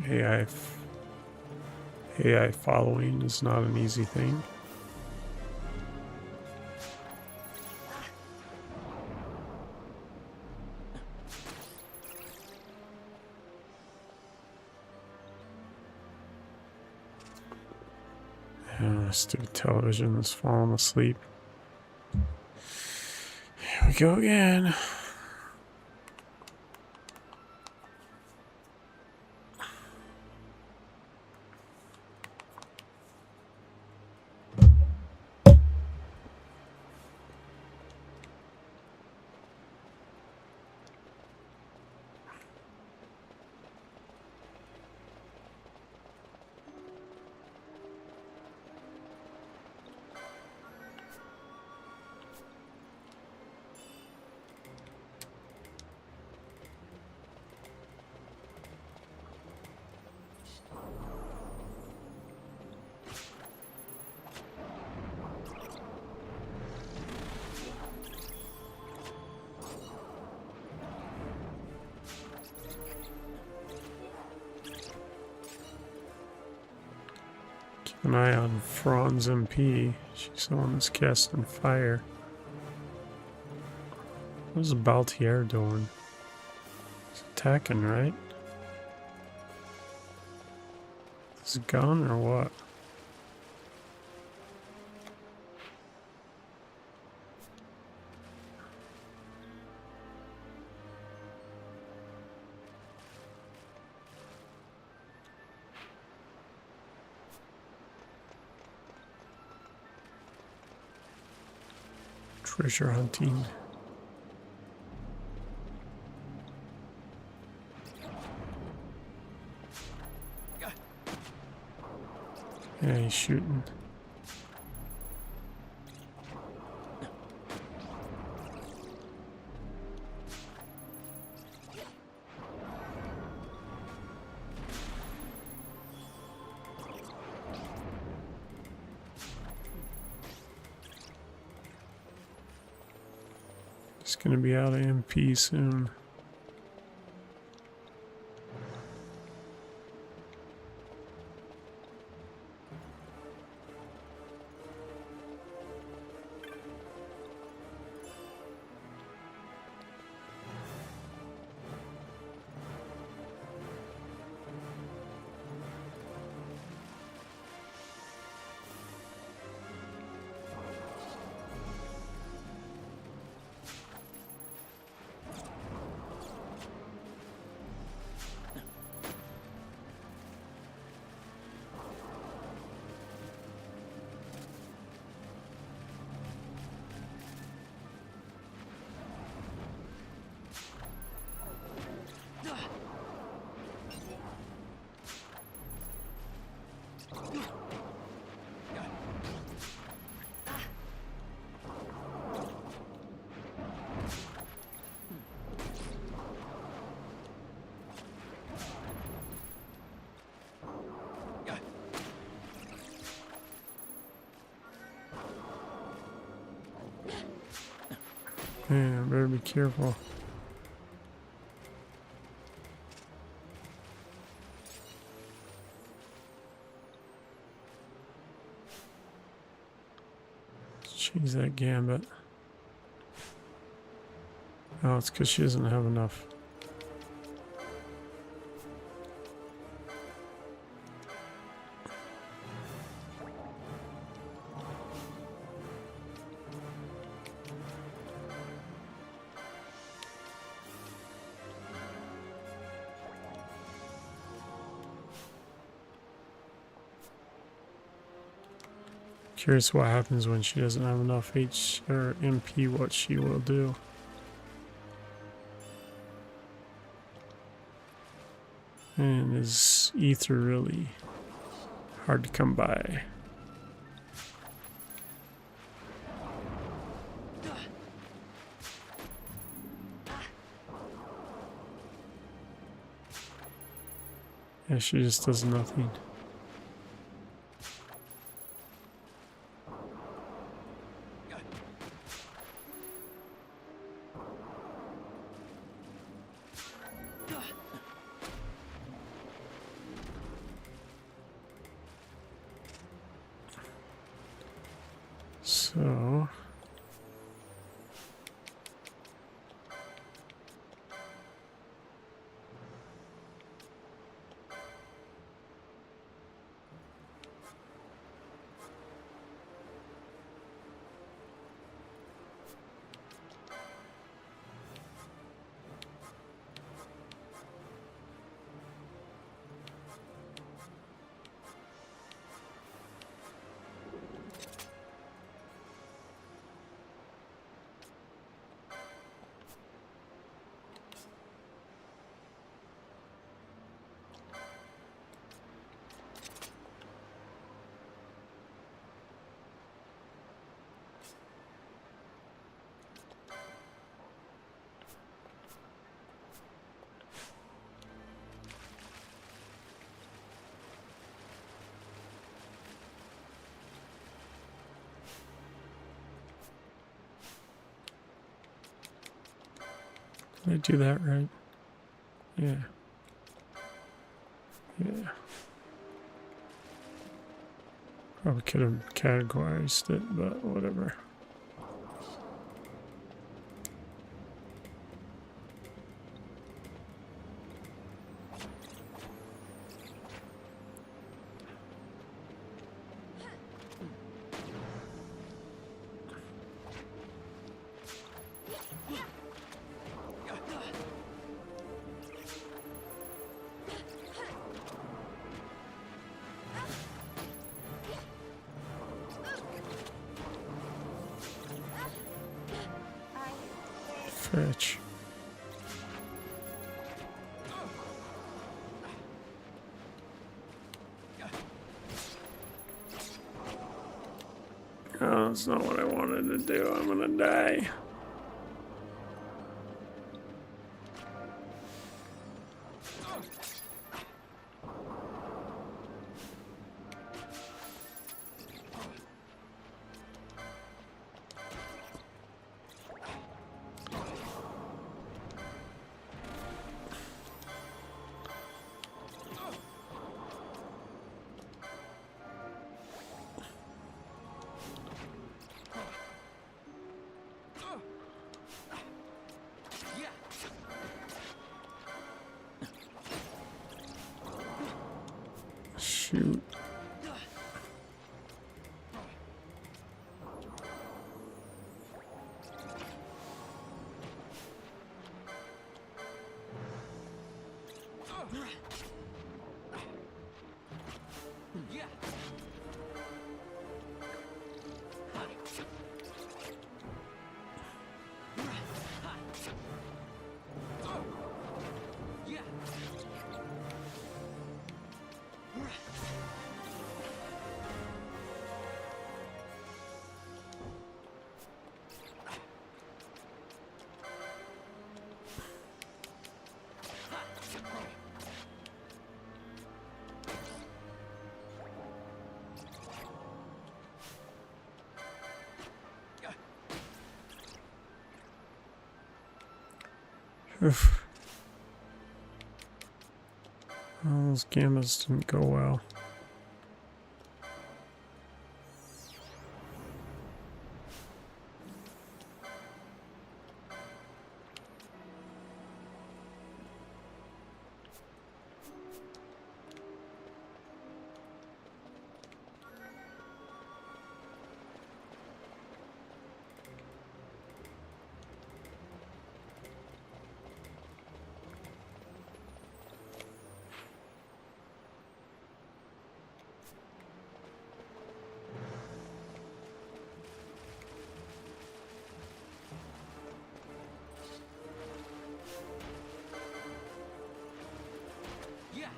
AI following is not an easy thing. Stupid television is falling asleep. Here we go again. Keep an eye on Franz MP. She's the one that's casting fire. What's Baltier doing? He's attacking, right? Is it gone or what? Treasure hunting. Yeah, he's shooting. It's gonna be out of MP soon. Man, better be careful. Let's change that gambit. Oh, it's because she doesn't have enough. Curious what happens when she doesn't have enough H or MP, what she will do. And is ether really hard to come by? Yeah, she just does nothing. So did I do that right? Yeah. Yeah. Probably could have categorized it, but whatever. Fetch. Oh, that's not what I wanted to do. I'm gonna die. Shoot. Oof. Well, those gammas didn't go well. Yeah.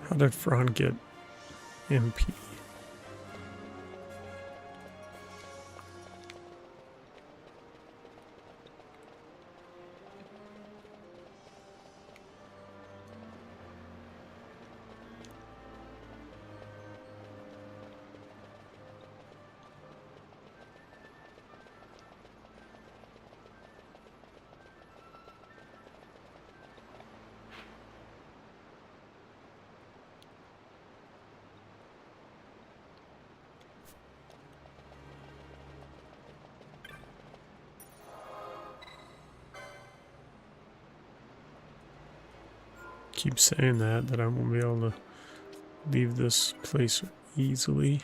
How did Fran get MP? Keep saying that I won't be able to leave this place easily.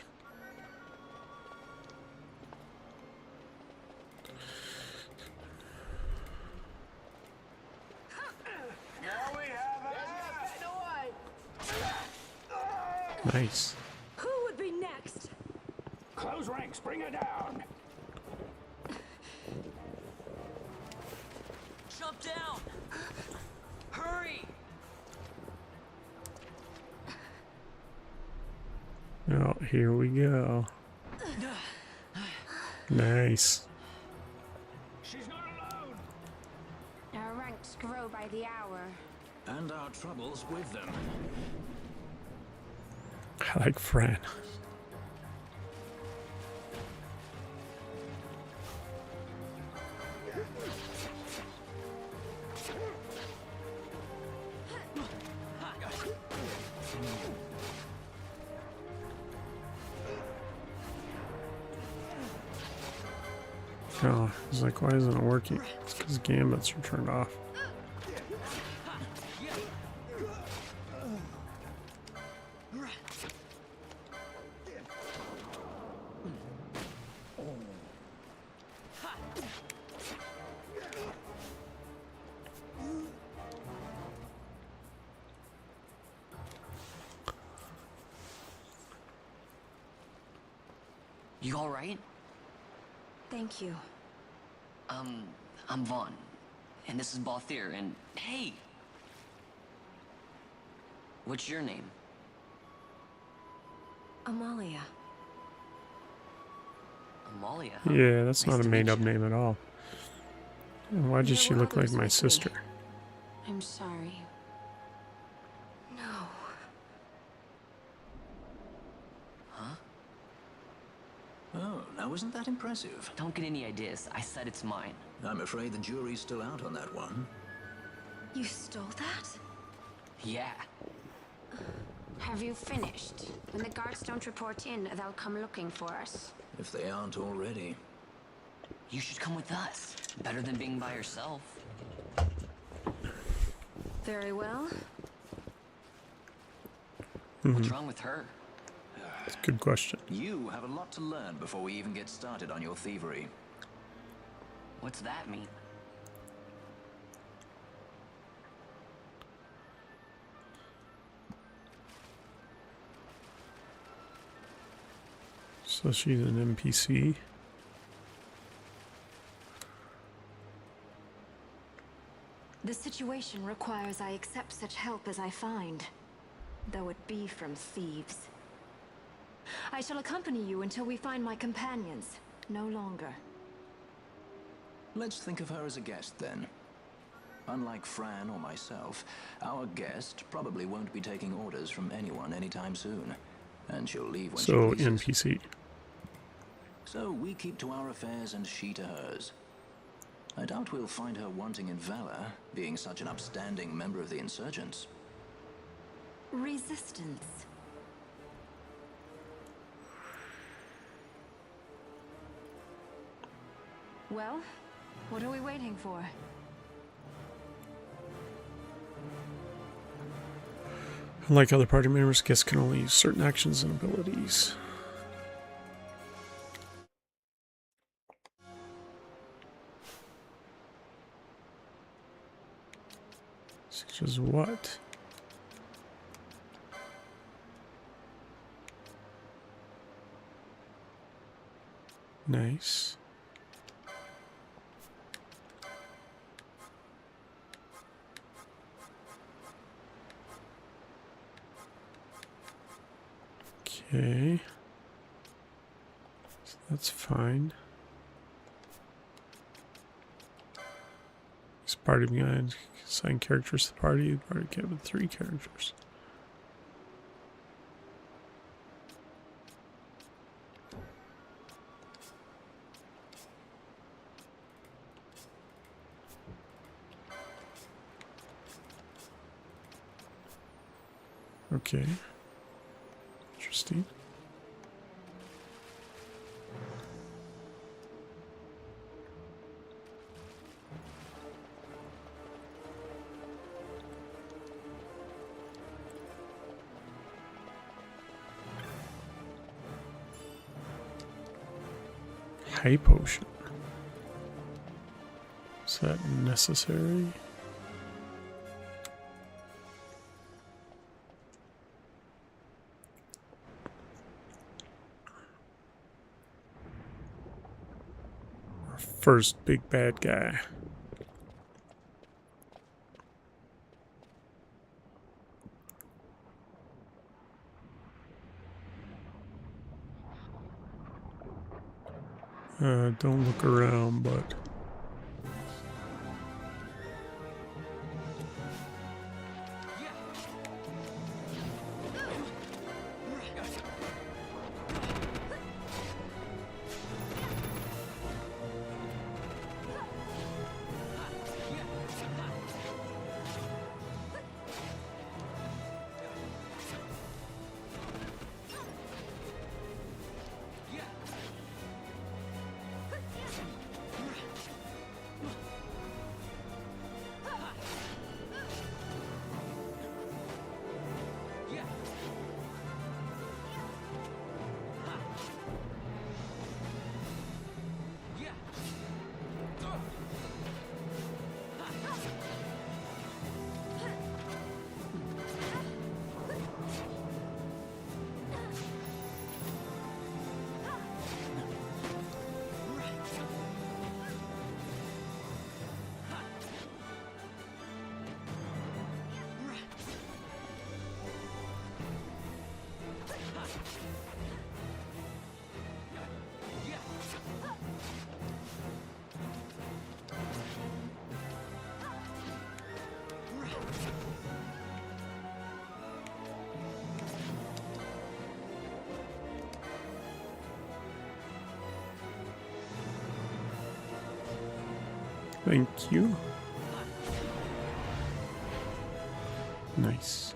Nice. Who would be next? Close ranks, bring her down. Jump down! Hurry! Oh, here we go. Nice. She's not alone. Our ranks grow by the hour. And our troubles with them. I like Fran. Oh, he's like, why isn't it working? It's because gambits are turned off. You all right? Thank you. I'm Vaughn, and this is Balthier, and hey! What's your name? Amalia. Amalia? Yeah, that's Nice not a to meet made-up you. name at all. And why does There she were look like others my like me. sister? I'm sorry. No. Huh? Oh, now isn't that impressive? Don't get any ideas. I said it's mine. I'm afraid the jury's still out on that one. You stole that? Yeah. Have you finished? When the guards don't report in, they'll come looking for us. If they aren't already. You should come with us. Better than being by yourself. Very well. What's wrong with her? It's a good question. You have a lot to learn before we even get started on your thievery. What's that mean? So she's an NPC. The situation requires I accept such help as I find, though it be from thieves. I shall accompany you until we find my companions, no longer. Let's think of her as a guest then. Unlike Fran or myself, our guest probably won't be taking orders from anyone anytime soon. And she'll leave when So she pleases. NPC. So we keep to our affairs and she to hers. I doubt we'll find her wanting in valor, being such an upstanding member of the insurgents. Resistance. Well, what are we waiting for? Unlike other party members, guests can only use certain actions and abilities. Such as what? Nice. Okay. So that's fine. This party behind assign characters to the party. The party can have 3 characters. Okay. Interesting. High potion. Is that necessary? Our first big bad guy. Don't look around, but thank you. Nice.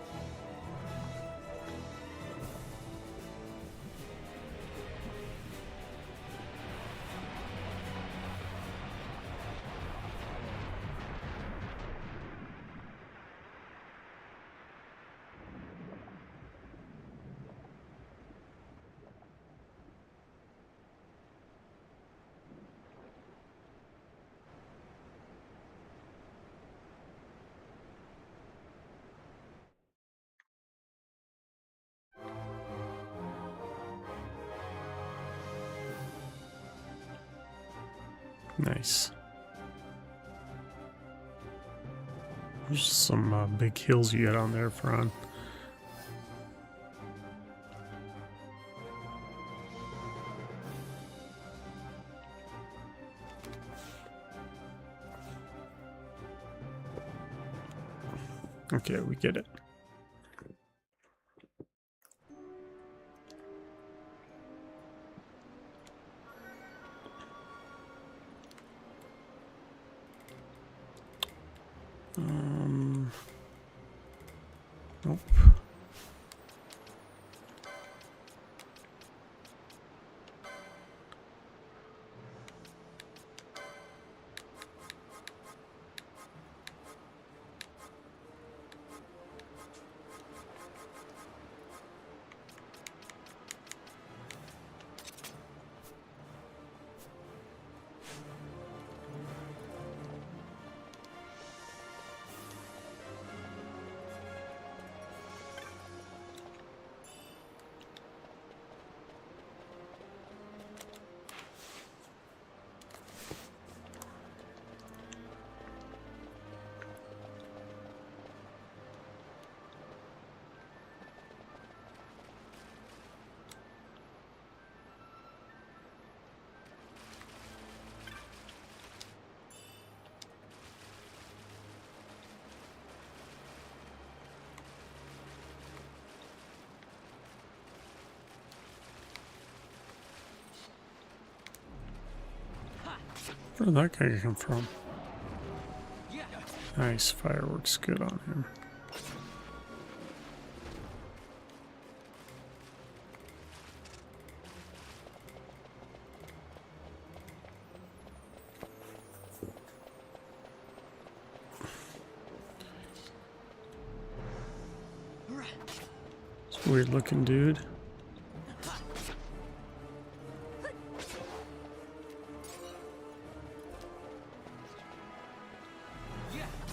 Nice. There's some big hills you get on there, Fran. Okay, we get it. Nope. Where did that guy come from? Nice, fireworks good on him. It's a weird looking dude.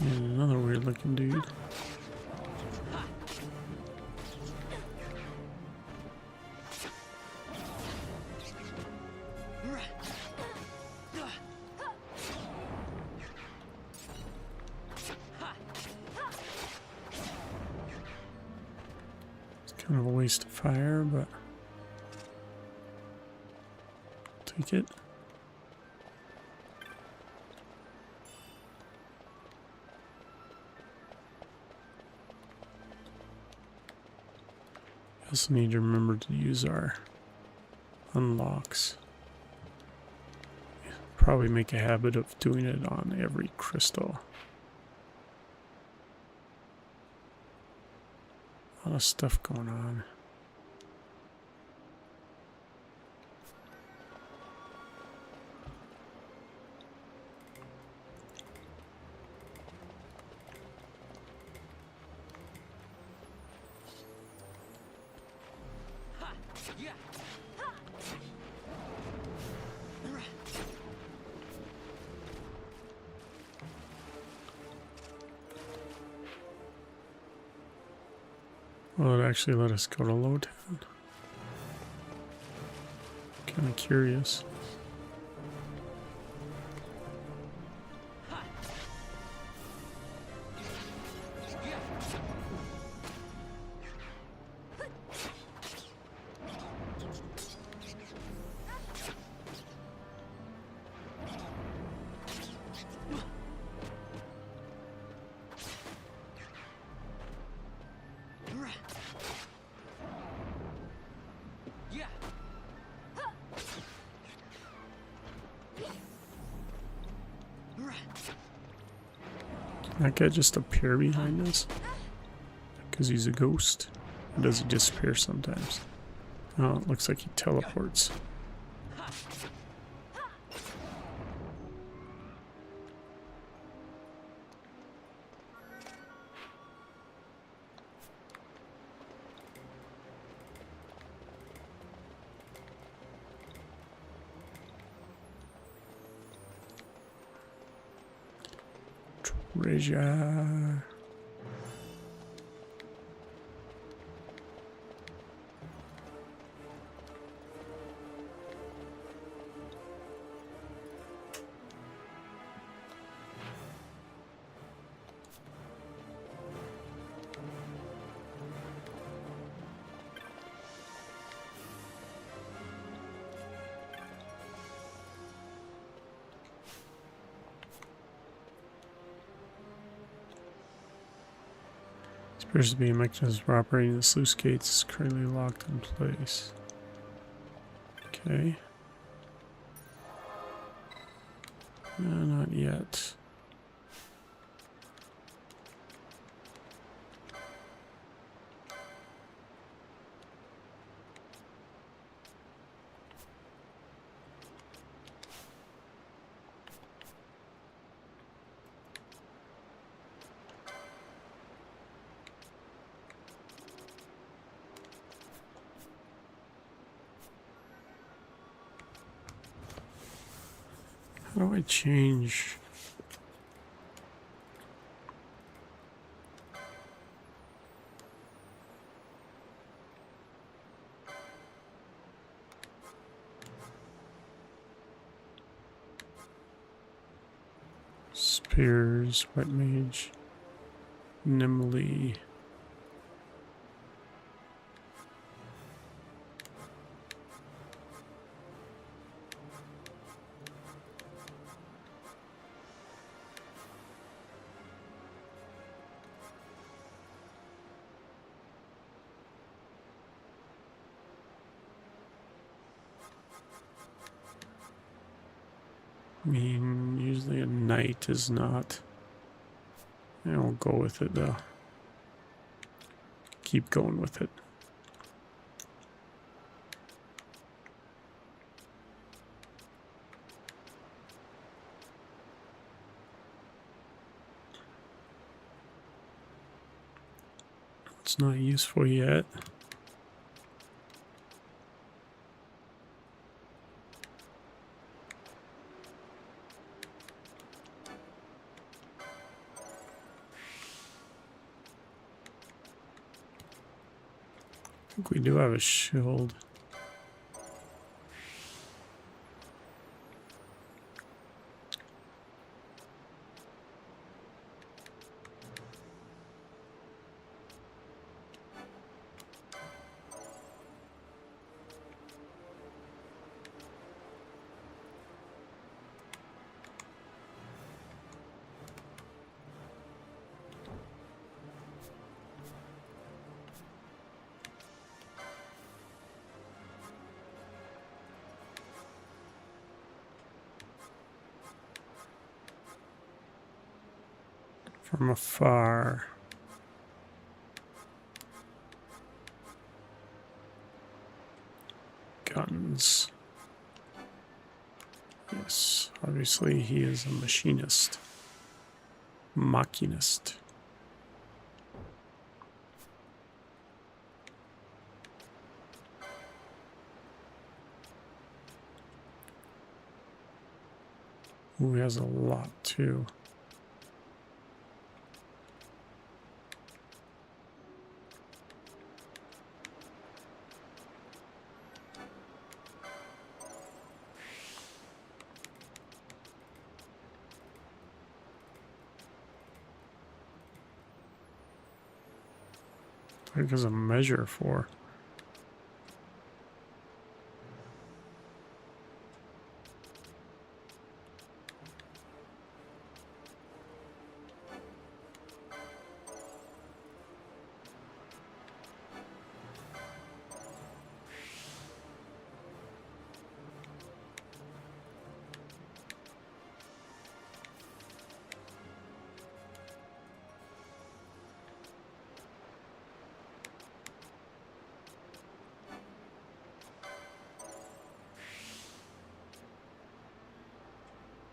And another weird looking dude. It's kind of a waste of fire, but take it. Also need to remember to use our unlocks. Probably make a habit of doing it on every crystal. A lot of stuff going on. Well, it actually let us go to Lowtown. Kind of curious. Can that guy just appear behind us? Because he's a ghost? Or does he disappear sometimes? Oh, it looks like he teleports. Treasure. Appears to be a mechanism for operating the sluice gates is currently locked in place. Okay. Not yet. How do I change? Spears, Wet Mage, Nimble. I mean, usually a knight is not. I'll go with it though. Keep going with it. It's not useful yet. I think we do have a shield. From afar. Guns. Yes, obviously he is a machinist. Machinist. Ooh, he has a lot too. I think there's a measure for.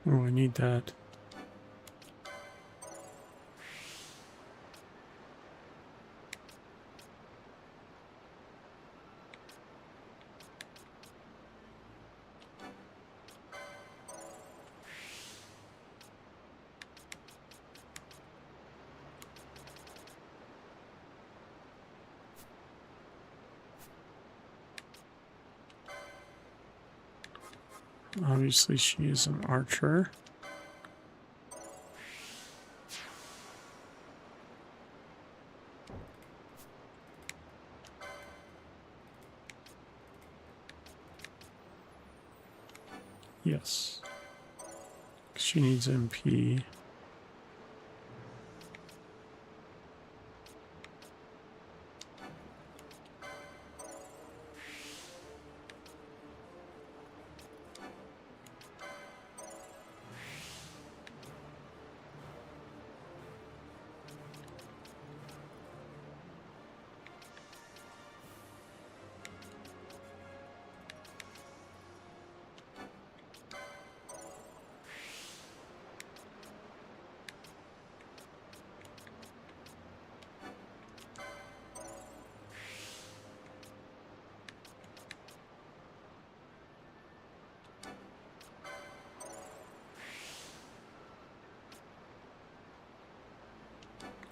Oh, I need that. Obviously, she is an archer. Yes. She needs MP.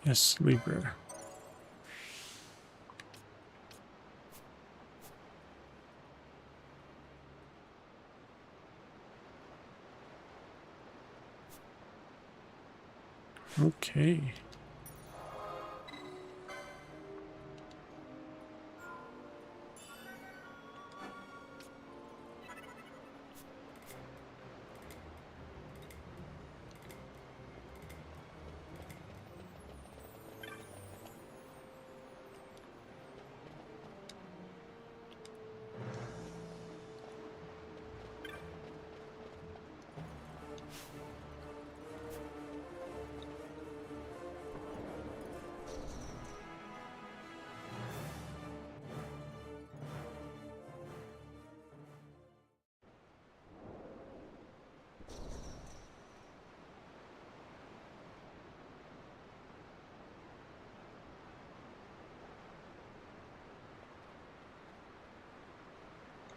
Yes, Libra. Okay.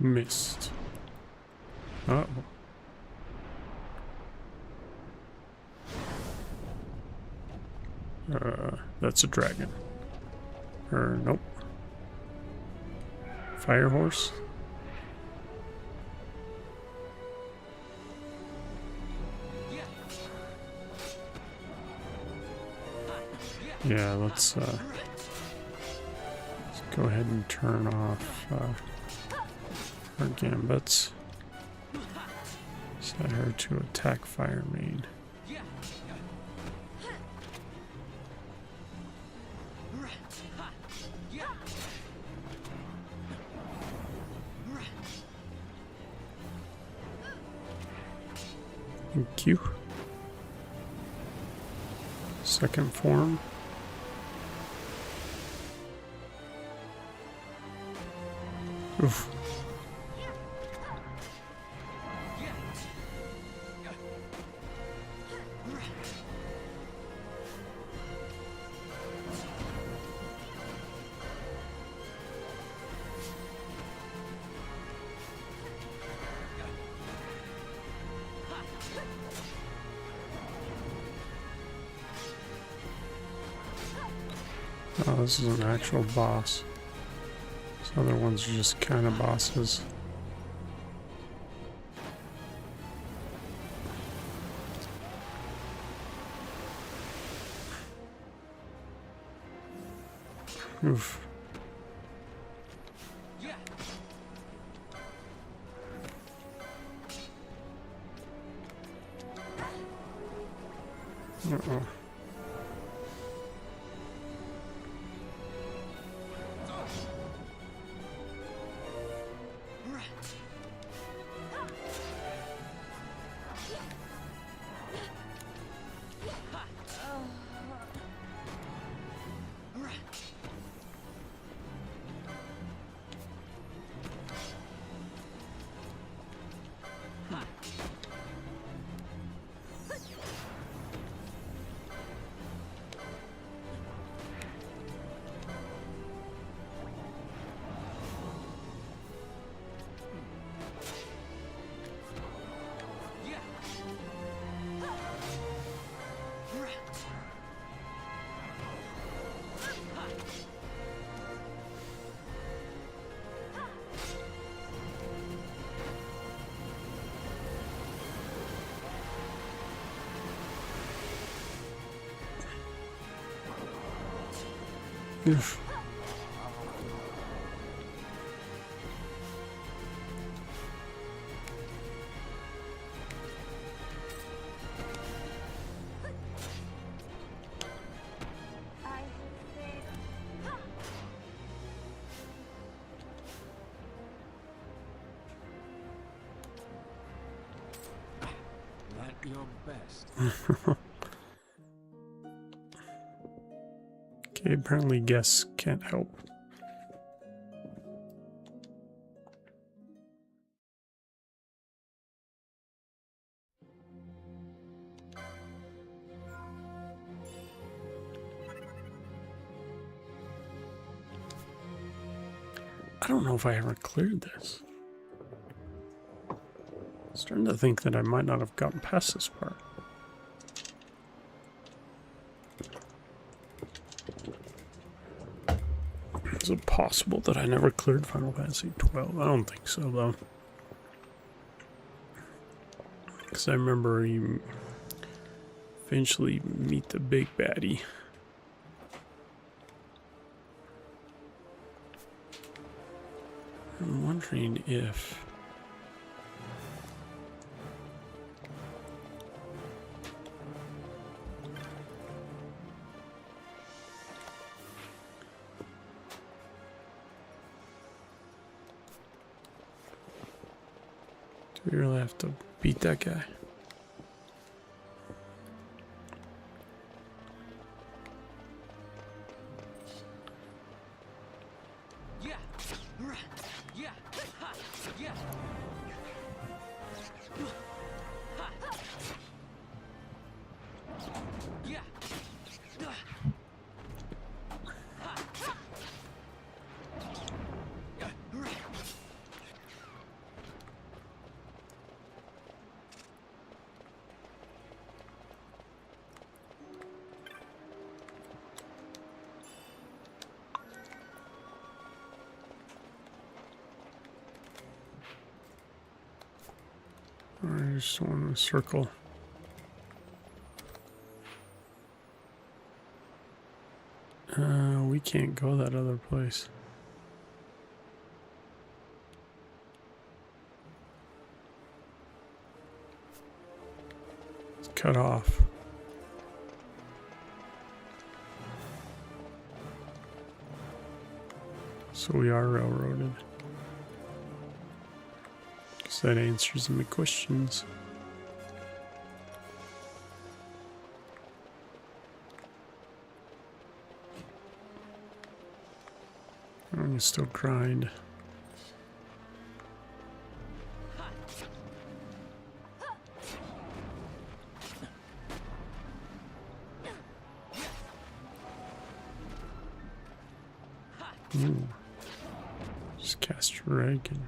Missed. Uh-oh. That's a dragon. Or, nope. Fire horse? Yeah, let's go ahead and turn off her gambits. Set her to attack fire main. Thank you. Second form. Oof. Oh, this is an actual boss. These other ones are just kind of bosses. Oof. Uh-oh. Oof. At your best. Okay, apparently guests can't help. I don't know if I ever cleared this. I'm starting to think that I might not have gotten past this part. Is it possible that I never cleared Final Fantasy XII? I don't think so, though. Because I remember you eventually meet the big baddie. I'm wondering if... do we really have to beat that guy? I just want to circle. We can't go that other place. It's cut off. So we are railroaded. Guess that answers my questions. I'm gonna still grind. Ooh. Just cast Reagan.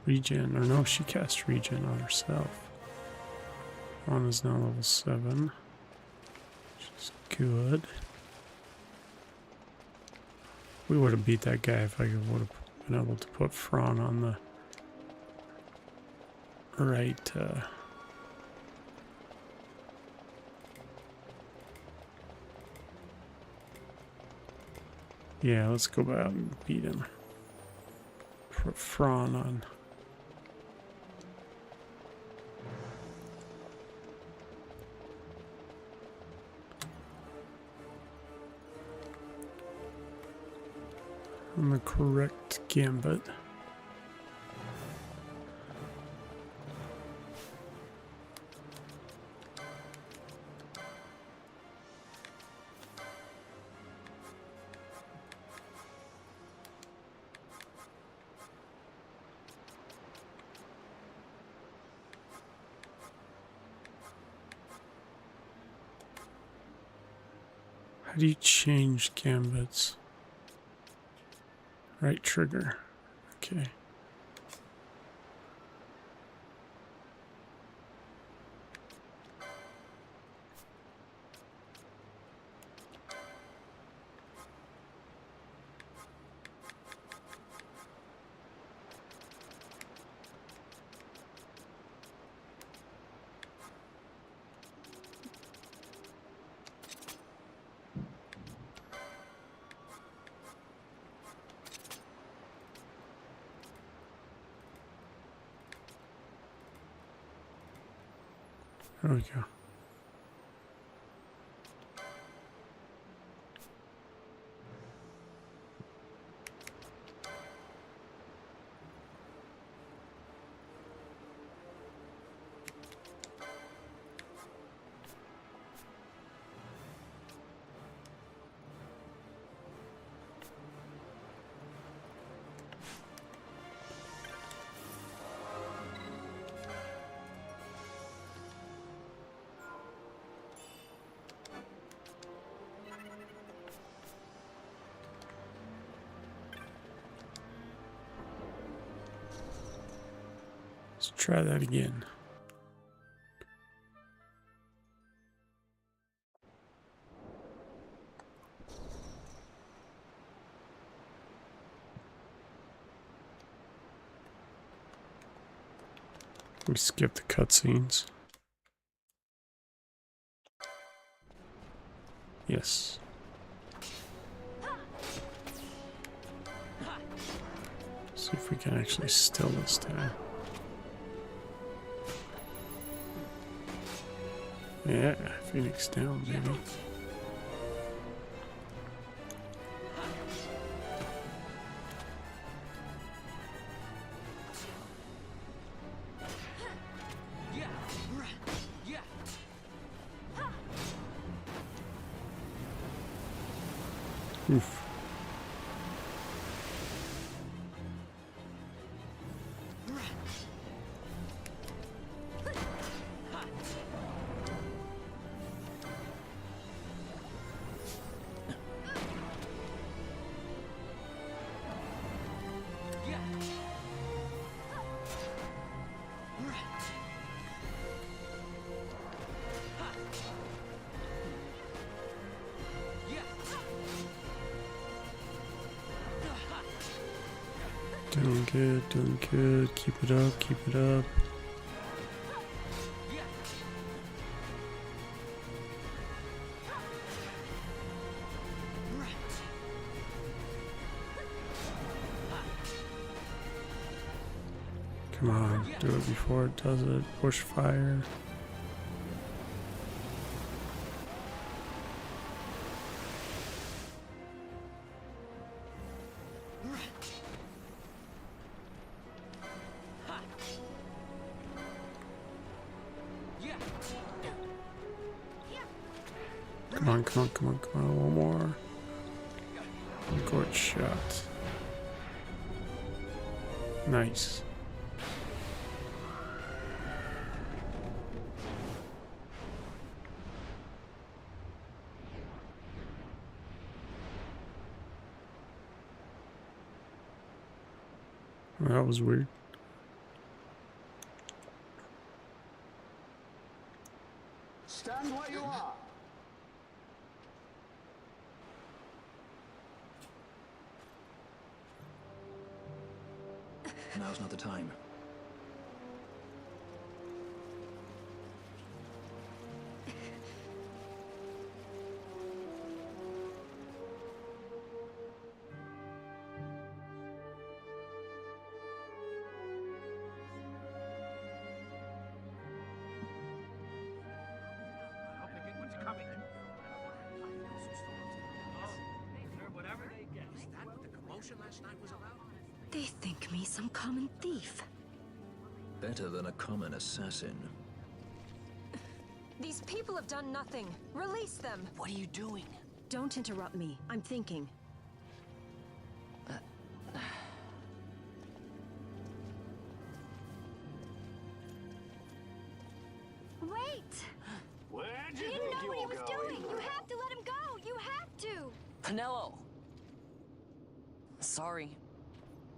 Regen, or no, she cast Regen on herself. Anna's now level 7. Which is good. We would have beat that guy if I would have been able to put Fran on the right. Yeah, let's go back and beat him. Put Fran on. On the correct gambit. How do you change gambits? Right trigger. Okay. There we go. Let's try that again. We skip the cutscenes. Yes. See if we can actually still this time. Yeah, Phoenix down, baby. Oof. Doing good, doing good. Keep it up, keep it up. Come on, do it before it does it. Push fire. Come on, come on, come on, come on. One more. Good shot. Nice. That was weird. Stand where you are. Now's not the time. They think me some common thief. Better than a common assassin. These people have done nothing. Release them. What are you doing? Don't interrupt me. I'm thinking. Wait! Where'd He you didn't think know you what he were was going? doing. You have to let him go. You have to. Pinello! Sorry.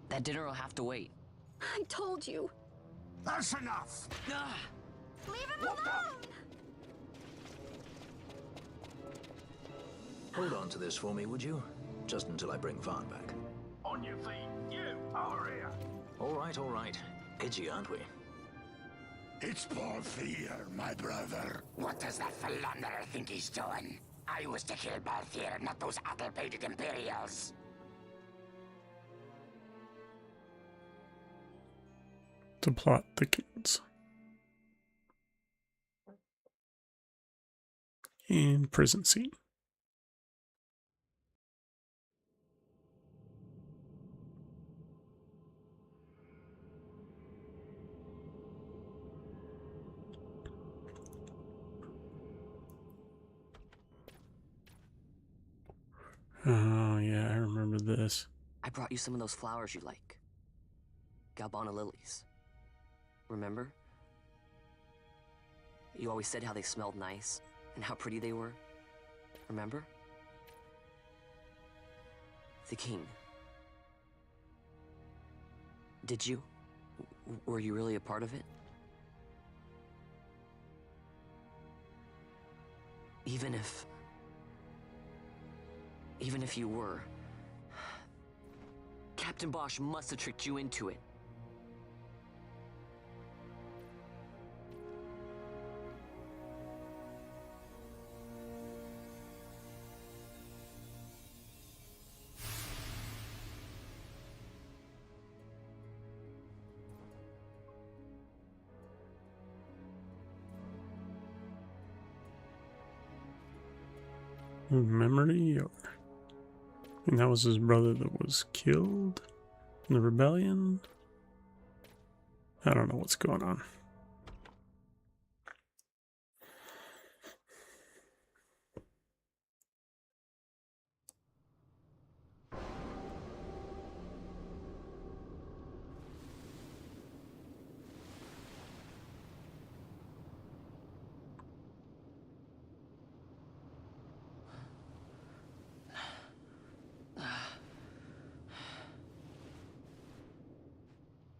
That dinner will have to wait. I told you. That's enough. Ah! Leave him alone. Hold on to this for me, would you? Just until I bring Vaughn back. On your feet, you over here. All right. Edgy, aren't we? It's Balthier, my brother. What does that philanderer think he's doing? I was to kill Balthier, not those addle-pated Imperials. The plot thickens. And prison scene. Oh, yeah, I remember this. I brought you some of those flowers you like. Galbana lilies. Remember? You always said how they smelled nice and how pretty they were. Remember? The king. Did you? Were you really a part of it? Even if you were, Captain Bosch must have tricked you into it. Memory, or and that was his brother that was killed in the rebellion. I don't know what's going on.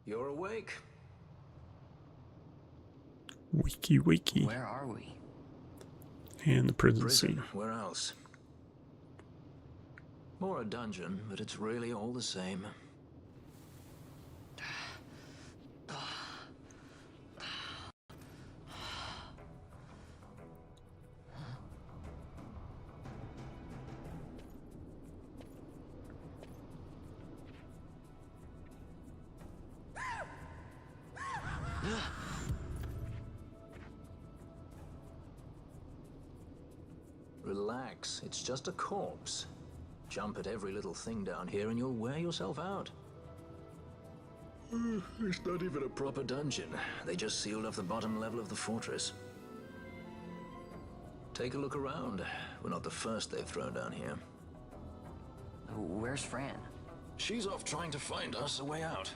You're awake. Wiki. Where are we? And the prison Prison. scene. Where else? More a dungeon, but it's really all the same. Relax, it's just a corpse. Jump at every little thing down here and you'll wear yourself out. It's not even a proper dungeon. They just sealed off the bottom level of the fortress. Take a look around. We're not the first they've thrown down here. Where's Fran? She's off trying to find us a way out.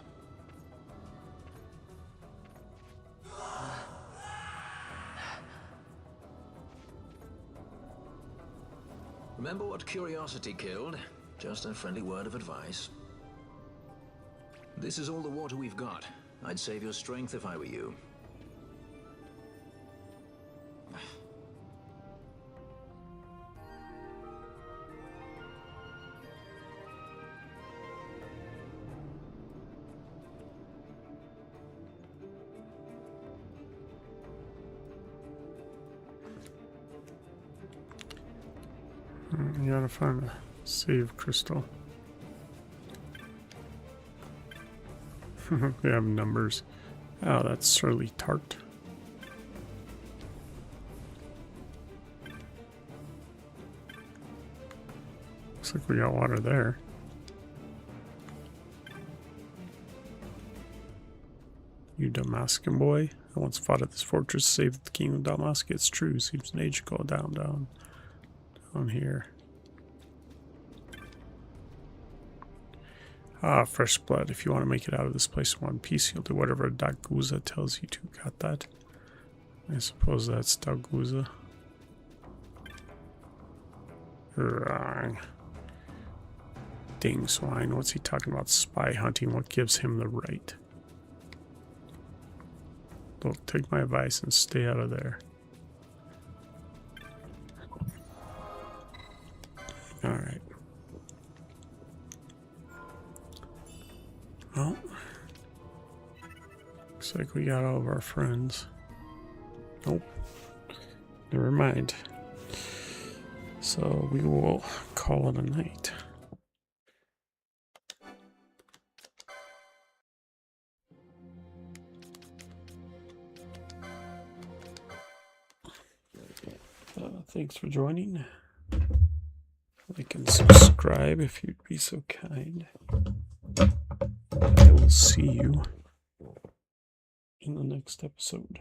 Remember what curiosity killed? Just a friendly word of advice. This is all the water we've got. I'd save your strength if I were you. You gotta find a save crystal. They have numbers. Oh, that's surly tart. Looks like we got water there. You Damascan boy. I once fought at this fortress, saved the king of Damascus. It's true. Seems an age ago. Down here. Ah, fresh blood. If you want to make it out of this place in one piece, you'll do whatever Daguza tells you to. Got that? I suppose that's Daguza. Wrong. Ding swine. What's he talking about? Spy hunting. What gives him the right? Look, take my advice and stay out of there. Alright. Well, looks like we got all of our friends. Nope. Never mind. So we will call it a night. Thanks for joining. Like and subscribe if you'd be so kind. I will see you in the next episode.